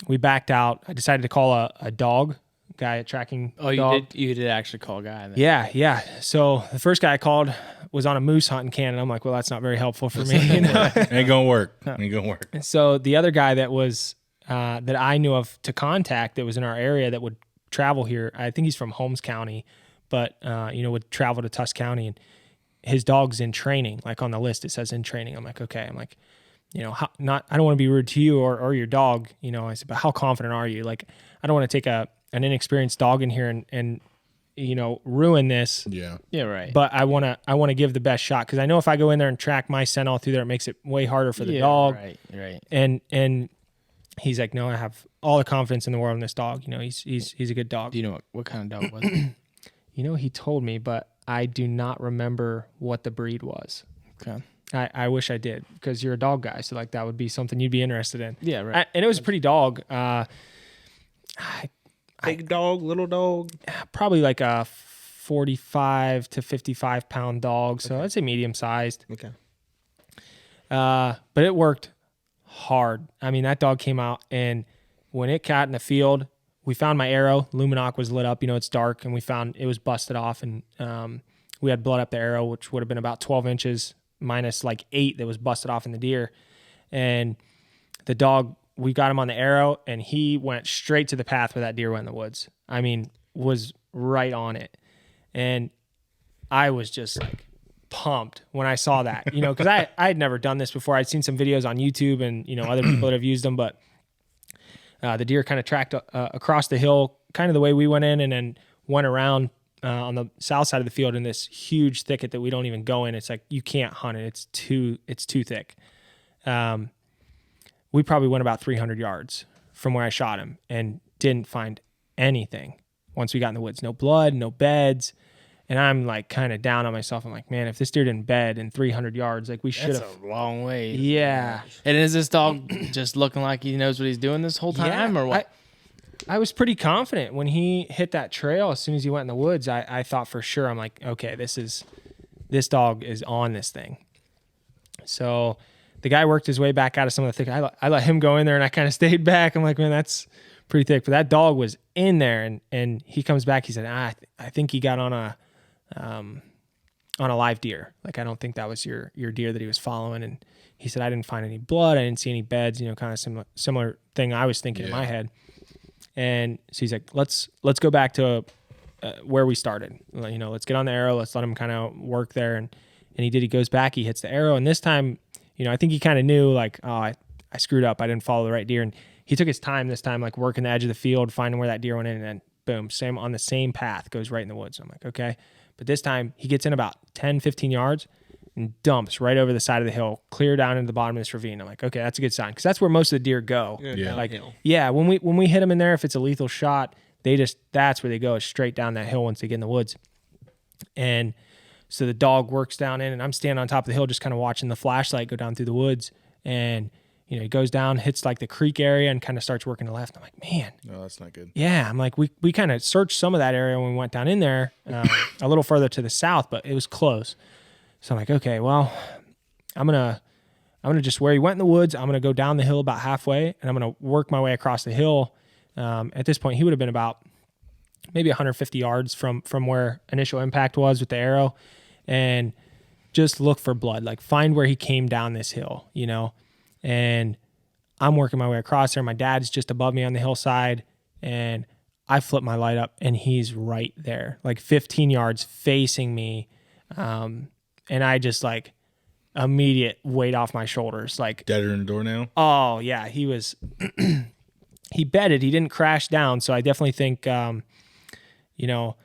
We backed out. I decided to call a dog guy, a tracking dog. You did actually call a guy then. Yeah. So the first guy I called was on a moose hunt in Canada. I'm like, well, that's not very helpful for me. Ain't gonna work. Ain't gonna work. So the other guy that was that I knew of to contact that was in our area that would travel here, I think he's from Holmes County, but would travel to Tusk County, and his dog's in training. Like, on the list it says in training. I'm like, okay. I'm like, I don't want to be rude to you or your dog. I said, but how confident are you? Like, I don't want to take an inexperienced dog in here and ruin this. Yeah. Yeah, right. But I want to give the best shot, because I know if I go in there and track my scent all through there, it makes it way harder for the dog. Right. And he's like, no, I have all the confidence in the world in this dog. He's a good dog. Do you know what kind of dog was it? He told me, but I do not remember what the breed was. Okay. I wish I did, because you're a dog guy, so like that would be something you'd be interested in. Yeah, right. And it was a pretty dog. Big dog, little dog. Probably like a 45 to 55 pound dog. So I'd say medium sized. Okay. But it worked hard. I mean, that dog came out, and when it got in the field, we found my arrow. Luminoc was lit up. It's dark, and we found it was busted off, and we had blood up the arrow, which would have been about 12 inches minus like 8 that was busted off in the deer. And the dog, we got him on the arrow, and he went straight to the path where that deer went in the woods. I mean, was right on it. And I was just like pumped when I saw that, because I had never done this before. I'd seen some videos on YouTube and, other people that have used them, but the deer kind of tracked across the hill, kind of the way we went in, and then went around on the south side of the field in this huge thicket that we don't even go in. It's like, you can't hunt it. It's too thick. We probably went about 300 yards from where I shot him and didn't find anything once we got in the woods. No blood, no beds. And I'm like kind of down on myself. I'm like, man, if this deer didn't bed in 300 yards, like we should have. That's a long way. Yeah. And is this dog just looking like he knows what he's doing this whole time, or what? I was pretty confident when he hit that trail. As soon as he went in the woods, I thought for sure, I'm like, okay, this dog is on this thing. So the guy worked his way back out of some of the thick. I let him go in there, and I kind of stayed back. I'm like, man, that's pretty thick. But that dog was in there, and he comes back. He said, I think he got on a live deer. Like, I don't think that was your deer that he was following. And he said, I didn't find any blood. I didn't see any beds, kind of similar thing I was thinking in my head. And so he's like, let's go back to where we started. Let's get on the arrow. Let's let him kind of work there. And he did. He goes back. He hits the arrow. And this time, I think he kind of knew, like, oh, I screwed up. I didn't follow the right deer. And he took his time this time, like working the edge of the field, finding where that deer went in, and then boom, on the same path, goes right in the woods. I'm like, okay. But this time he gets in about 10, 15 yards and dumps right over the side of the hill, clear down into the bottom of this ravine. I'm like, okay, that's a good sign, because that's where most of the deer go. Yeah. Like, yeah, when we hit them in there, if it's a lethal shot, that's where they go, is straight down that hill once they get in the woods. And so the dog works down in, and I'm standing on top of the hill just kind of watching the flashlight go down through the woods. And, you know, he goes down, hits like the creek area and kind of starts working to the left. I'm like, man. No, that's not good. Yeah. I'm like, we kind of searched some of that area when we went down in there, a little further to the south, but it was close. So I'm like, okay, well, I'm going to just, where he went in the woods, I'm going to go down the hill about halfway, and I'm going to work my way across the hill. At this point, he would have been about maybe 150 yards from where initial impact was with the arrow, and just look for blood, like find where he came down this hill, you know? And I'm working my way across there. My dad's just above me on the hillside, and I flip my light up, and he's right there, like 15 yards facing me. And I just like immediate weight off my shoulders, like Deader in the door now. Oh yeah, he was. He bedded. He didn't crash down, so I definitely think, you know,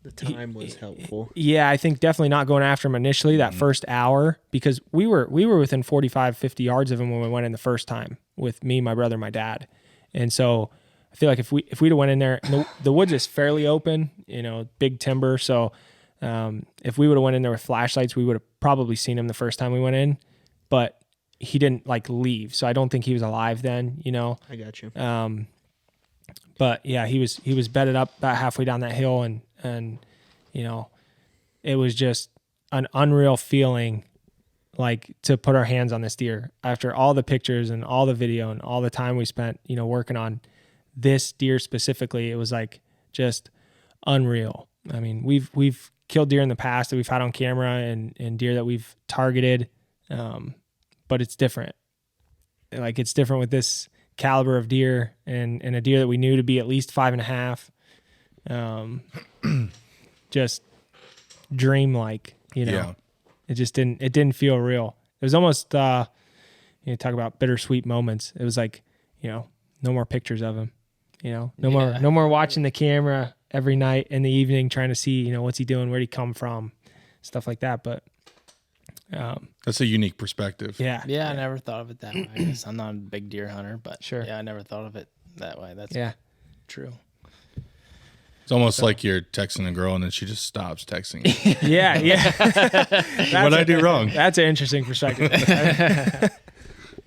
The time was helpful. yeah, I think definitely not going after him initially that first hour, because we were within 45, 50 yards of him when we went in the first time with me, my brother, my dad, and so I feel like if we'd have went in there, and the woods is fairly open, you know, big timber, so. If we would have went in there with flashlights, we would have probably seen him the first time we went in, but he didn't like leave. So I don't think he was alive then, you know? I got you. But yeah, he was bedded up about halfway down that hill, and, you know, it was just an unreal feeling, like, to put our hands on this deer after all the pictures and all the video and all the time we spent, you know, working on this deer specifically. It was like just unreal. I mean, we've killed deer in the past that we've had on camera, and deer that we've targeted. But it's different. Like, it's different with this caliber of deer, and a deer that we knew to be at least 5.5. Just dreamlike, you know. Yeah. It just didn't feel real. It was almost, talk about bittersweet moments. It was like, you know, no more pictures of him, you know, no more watching the camera every night in the evening, trying to see, you know, what's he doing, where'd he come from, stuff like that. But that's a unique perspective. yeah, I never thought of it that way. I guess I'm not a big deer hunter, but Sure. yeah, I never thought of it that way. That's true. It's almost like you're texting a girl and then she just stops texting you. yeah. What'd I do wrong? That's an interesting perspective.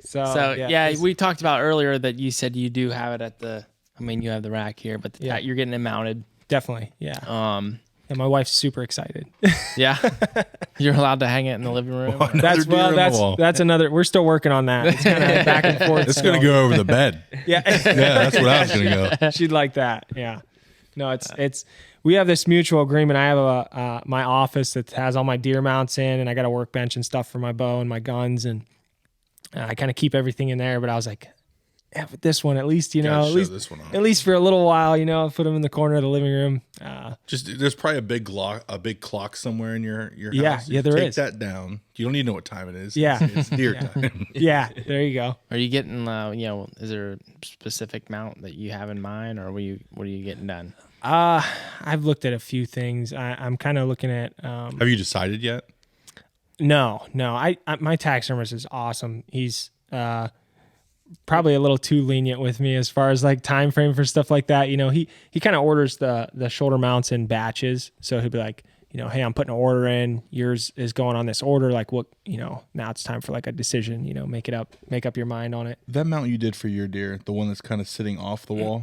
So yeah, we talked about earlier that you said you do have it at the. I mean, you have the rack here, but you're getting it mounted. definitely, yeah. And my wife's super excited. yeah, you're allowed to hang it in the living room. That's another. We're still working on that. It's kind of back and forth. It's gonna go over the bed. Yeah, That's what I was gonna go. She'd like that. Yeah. No, it's. We have this mutual agreement. I have my office that has all my deer mounts in, and I got a workbench and stuff for my bow and my guns, and I kind of keep everything in there. But I was like, yeah, but this one, at least, you know, This one off. at least for a little while, you know, I'll put them in the corner of the living room. Just there's probably a big clock somewhere in your house. Yeah, there Take is. that down. You don't need to know what time it is. Yeah. it's deer time. Yeah, there you go. Are you getting, is there a specific mount that you have in mind, or what are you getting done? I've looked at a few things. I'm kind of looking at. Have you decided yet? No. I my taxidermist is awesome. He's probably a little too lenient with me as far as like time frame for stuff like that. You know, he kind of orders the shoulder mounts in batches. So he'll be like, you know, hey, I'm putting an order in. Yours is going on this order. Like, what, you know, now it's time for like a decision. You know, make up your mind on it. That mount you did for your deer, the one that's kind of sitting off the wall.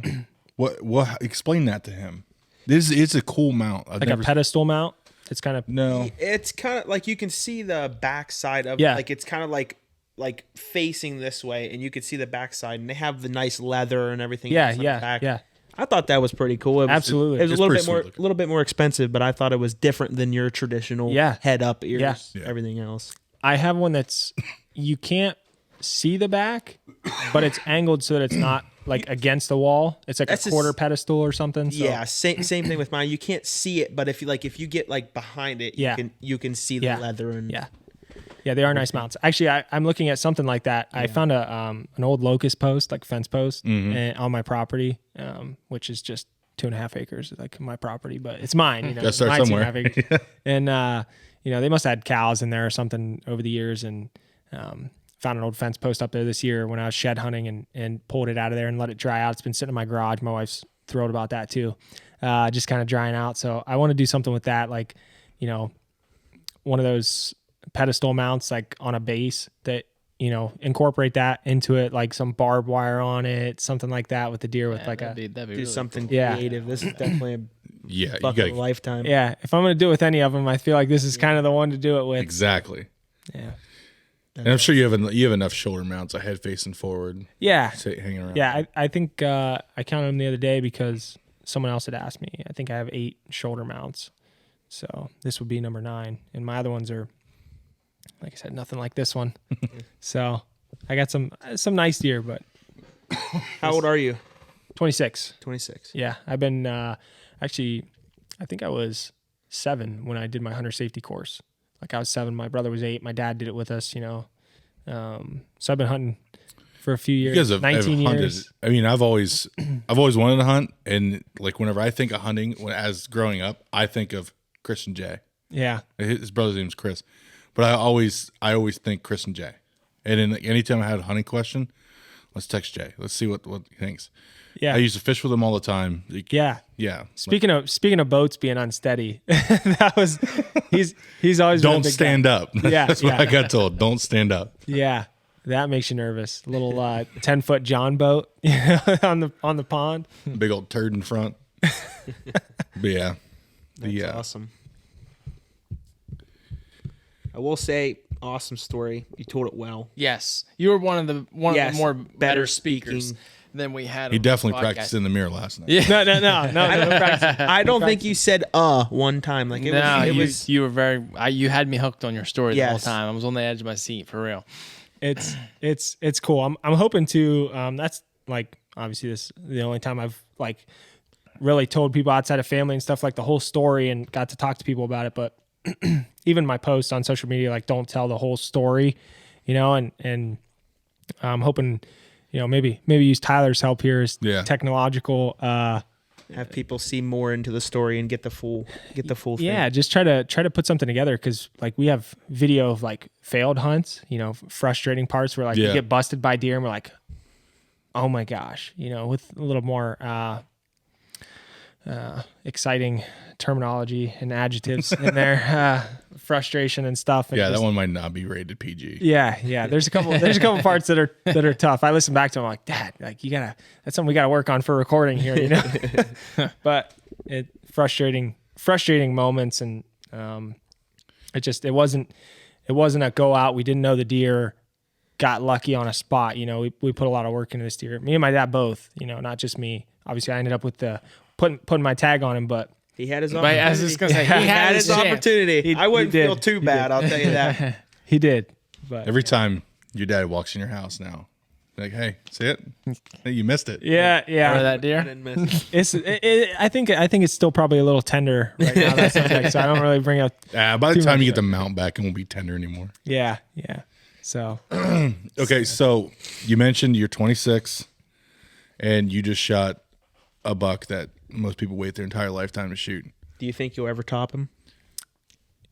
What? Explain that to him. It's a cool mount. Like a pedestal mount. It's kind of No. It's kind of like you can see the backside of Yeah. like it's kind of like facing this way, and you can see the backside, and they have the nice leather and everything. else on the back. Yeah. I thought that was pretty cool. Absolutely. It was It's a pretty little bit more expensive, but I thought it was different than your traditional head up ears, Yeah. everything else. I have one that's you can't see the back, but it's angled so that it's not like against the wall. It's like That's a quarter just- pedestal or something. So. Yeah, same thing with mine. You can't see it, but if you get like behind it, Yeah. you can see the Yeah. leather and Yeah, they are nice mounts. Actually, I'm looking at something like that. I found an old locust post, like fence post, on my property, which is just 2.5 acres, like my property, but it's mine. Gotta start my somewhere. 2.5 acres. And they must have had cows in there or something over the years, and found an old fence post up there this year when I was shed hunting and pulled it out of there and let it dry out. It's been sitting in my garage. My wife's thrilled about that too. Just kind of drying out. So I want to do something with that, like, one of those pedestal mounts like on a base that, incorporate that into it, like some barbed wire on it, something like that with the deer with that'd be Do really something cool. Yeah. creative. This is definitely a Yeah, you buck of a got lifetime. Yeah. If I'm going to do it with any of them, I feel like this is kind of the one to do it with. exactly. Yeah. And I'm sure you have enough shoulder mounts, a head facing forward, Yeah. hanging around. Yeah. I think I counted them the other day because someone else had asked me. I think I have 8 shoulder mounts. So this would be number 9. And my other ones are, like I said, nothing like this one. So I got some nice deer, but How old are you? 26. 26. Yeah. I've been actually, I think I was 7 when I did my hunter safety course. Like I was 7, my brother was 8, my dad did it with us, So I've been hunting for a few years. You guys have 19 hunted. years. I mean, I've always wanted to hunt, and like whenever I think of hunting, as growing up, I think of Chris and Jay. Yeah. His brother's name's Chris, but I always think Chris and Jay. And then anytime I had a hunting question, let's text Jay. Let's see what he thinks. Yeah. I used to fish with him all the time. Yeah. Yeah. Speaking of boats being unsteady, he's always been a Don't big stand guy. up. Yeah, That's what yeah. I got told. Don't stand up. Yeah, that makes you nervous. A little 10-foot John boat on the pond. Big old turd in front. But yeah. That's awesome. I will say, awesome story. You told it well. Yes, you were one of the Yes, more better better speakers speaking. than we had. He on the definitely podcast. practiced in the mirror last night. Yeah. No practice. I don't think you said one time. Like it No, was you were very. You had me hooked on your story the whole Yes. time. I was on the edge of my seat for real. It's cool. I'm hoping to. That's like obviously this the only time I've like really told people outside of family and stuff like the whole story and got to talk to people about it. But even my posts on social media, like don't tell the whole story, and I'm hoping, maybe use Tyler's help here as Yeah. technological. have people see more into the story and get the full thing. Yeah, just try to put something together because like we have video of like failed hunts, frustrating parts where like we Yeah. get busted by deer and we're like, oh my gosh, with a little more exciting terminology and adjectives in there, frustration and stuff. And Yeah, just- that one might not be rated PG. Yeah. There's a couple parts that are tough. I listen back to them like, Dad, like that's something we gotta work on for recording here, But frustrating moments, and it wasn't a go out. We didn't know the deer, got lucky on a spot. We put a lot of work into this deer. Me and my dad both. Not just me. Obviously, I ended up with putting my tag on him, but He had his But opportunity. I was just gonna say, he had his chance. opportunity. I wouldn't he did. feel too bad. I'll tell you that. he did. But Every time your dad walks in your house now, like, hey, see it? Hey, you missed it. yeah. Remember that I deer? didn't miss it. I think it's still probably a little tender right now. That subject, so I don't really bring up. By the Too time much you get the mount back, it won't be tender anymore. Yeah. So Okay, so you mentioned you're 26 and you just shot a buck that most people wait their entire lifetime to shoot. Do you think you'll ever top him?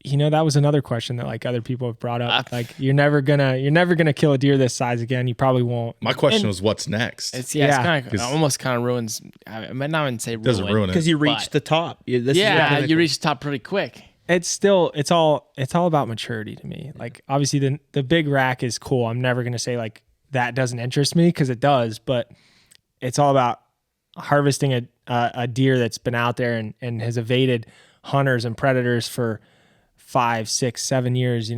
that was another question that like other people have brought up. Like you're never gonna kill a deer this size again. You probably won't. My question was, what's next? It's Yeah. kind of 'Cause- almost kind of ruins. I might not even say Doesn't ruin it. Because you But- reached the top. This is Yeah, the you pinnacle. reach the top pretty quick. It's all about maturity to me. Like obviously the big rack is cool. I'm never gonna say like that doesn't interest me because it does, but it's all about harvesting a deer that's been out there and has evaded hunters and predators for 5, 6, 7 years.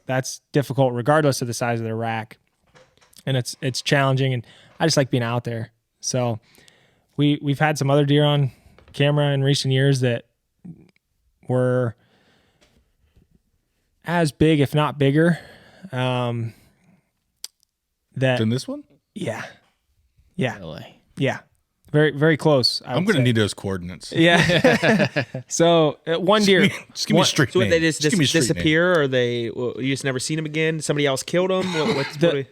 That's difficult regardless of the size of the rack, and it's challenging. And I just like being out there. So we've had some other deer on camera in recent years that were as big, if not bigger. That Than this one? yeah, Really. yeah. very, very close. I'm going to need those coordinates. Yeah. So one deer. Just give me a street So name. they just give me a street name. disappear, or you just never seen them again? Somebody else killed them?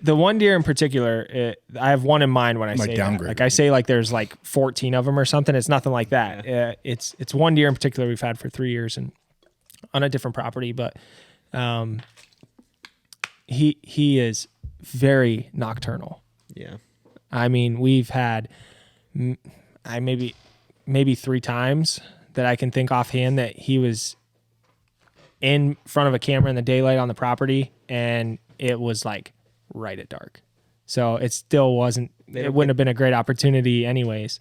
The one deer in particular, I have one in mind when I say that. downgrade. Like I say, like there's like 14 of them or something. It's nothing like that. It's one deer in particular we've had for 3 years and on a different property, but he is very nocturnal. Yeah. I mean, we've had maybe 3 times that I can think offhand that he was in front of a camera in the daylight on the property, and it was like right at dark. So it still wasn't. It wouldn't have been a great opportunity, anyways.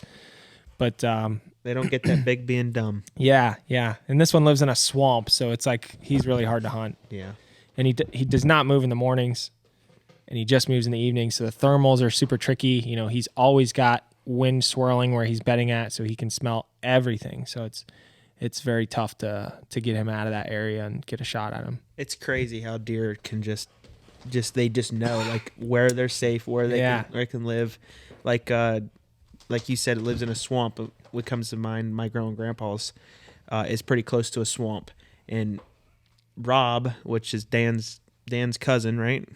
But They don't get that big being dumb. yeah. And this one lives in a swamp, so it's like he's really hard to hunt. Yeah. And he does not move in the mornings, and he just moves in the evenings. So the thermals are super tricky. You know, he's always got wind swirling where he's bedding at, so he can smell everything. So it's very tough to get him out of that area and get a shot at him. It's crazy how deer can just know like where they're safe, where they can live. Like you said, it lives in a swamp. What comes to mind, my grandma and grandpa's is pretty close to a swamp, and Rob, which is Dan's cousin, right?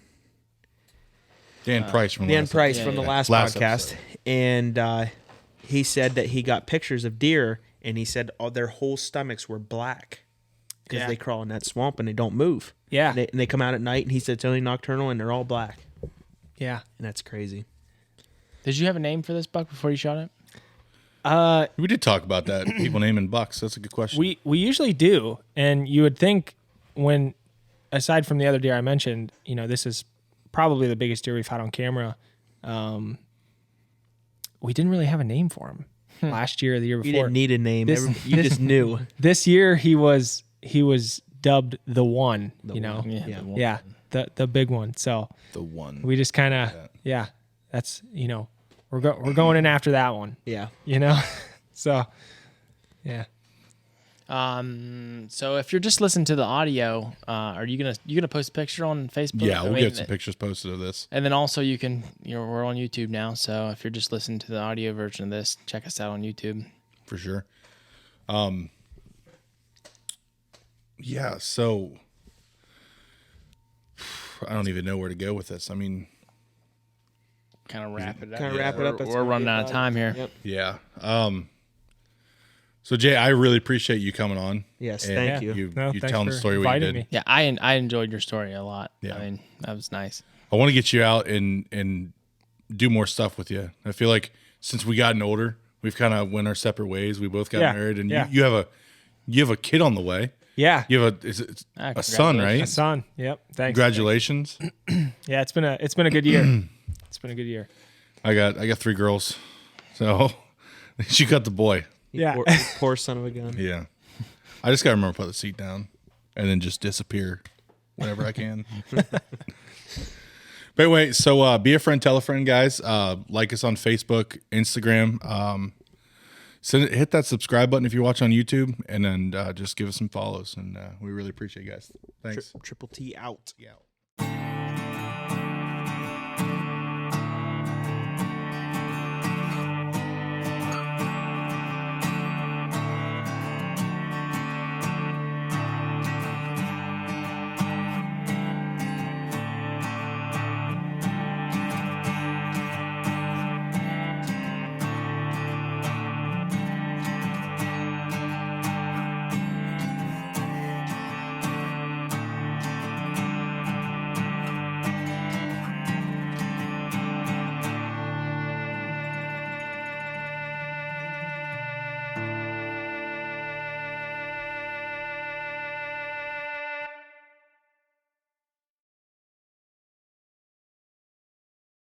Dan Price from Dan last Price from the last podcast, episode. and he said that he got pictures of deer, and he said their whole stomachs were black because they crawl in that swamp and they don't move. Yeah. And they come out at night, and he said it's only nocturnal, and they're all black, Yeah. and that's crazy. Did you have a name for this buck before you shot it? We did talk about that. People naming bucks. That's a good question. We usually do, and you would think when, aside from the other deer I mentioned, you know, this is probably the biggest deer we've had on camera. We didn't really have a name for him last year or the year You before. didn't need a name. This- You just knew. This year he was dubbed the one. Yeah. The big one. So the one. we just kind of that's we're going in after that one. Yeah. So yeah. So if you're just listening to the audio, are you gonna post a picture on Facebook? Yeah, we'll get some pictures posted of this. And then also you can, we're on YouTube now. So if you're just listening to the audio version of this, check us out on YouTube. For sure. Yeah, so I don't even know where to go with this. I mean, Kind of wrap it up. Kinda wrap it up. We're running out of time here. Yep. yeah. So Jay, I really appreciate you coming on. Yes, and thank you. You Thanks telling the for story what you inviting did. me. Yeah, I enjoyed your story a lot. Yeah. I mean, that was nice. I want to get you out and do more stuff with you. I feel like since we gotten older, we've kind of went our separate ways. We both got married, and you have a kid on the way. Yeah. You have a son, right? A son. Yep. Thanks. Congratulations. Yeah, it's been a good year. It's been a good year. I got 3 girls, so she got the boy. Yeah. Poor son of a gun. Yeah, I just gotta remember to put the seat down and then just disappear whenever I can. But anyway, so be a friend, tell a friend, guys. Like us on Facebook, Instagram. Hit that subscribe button if you watch on YouTube, and then just give us some follows. And we really appreciate you guys. Thanks. Triple T out. Yeah.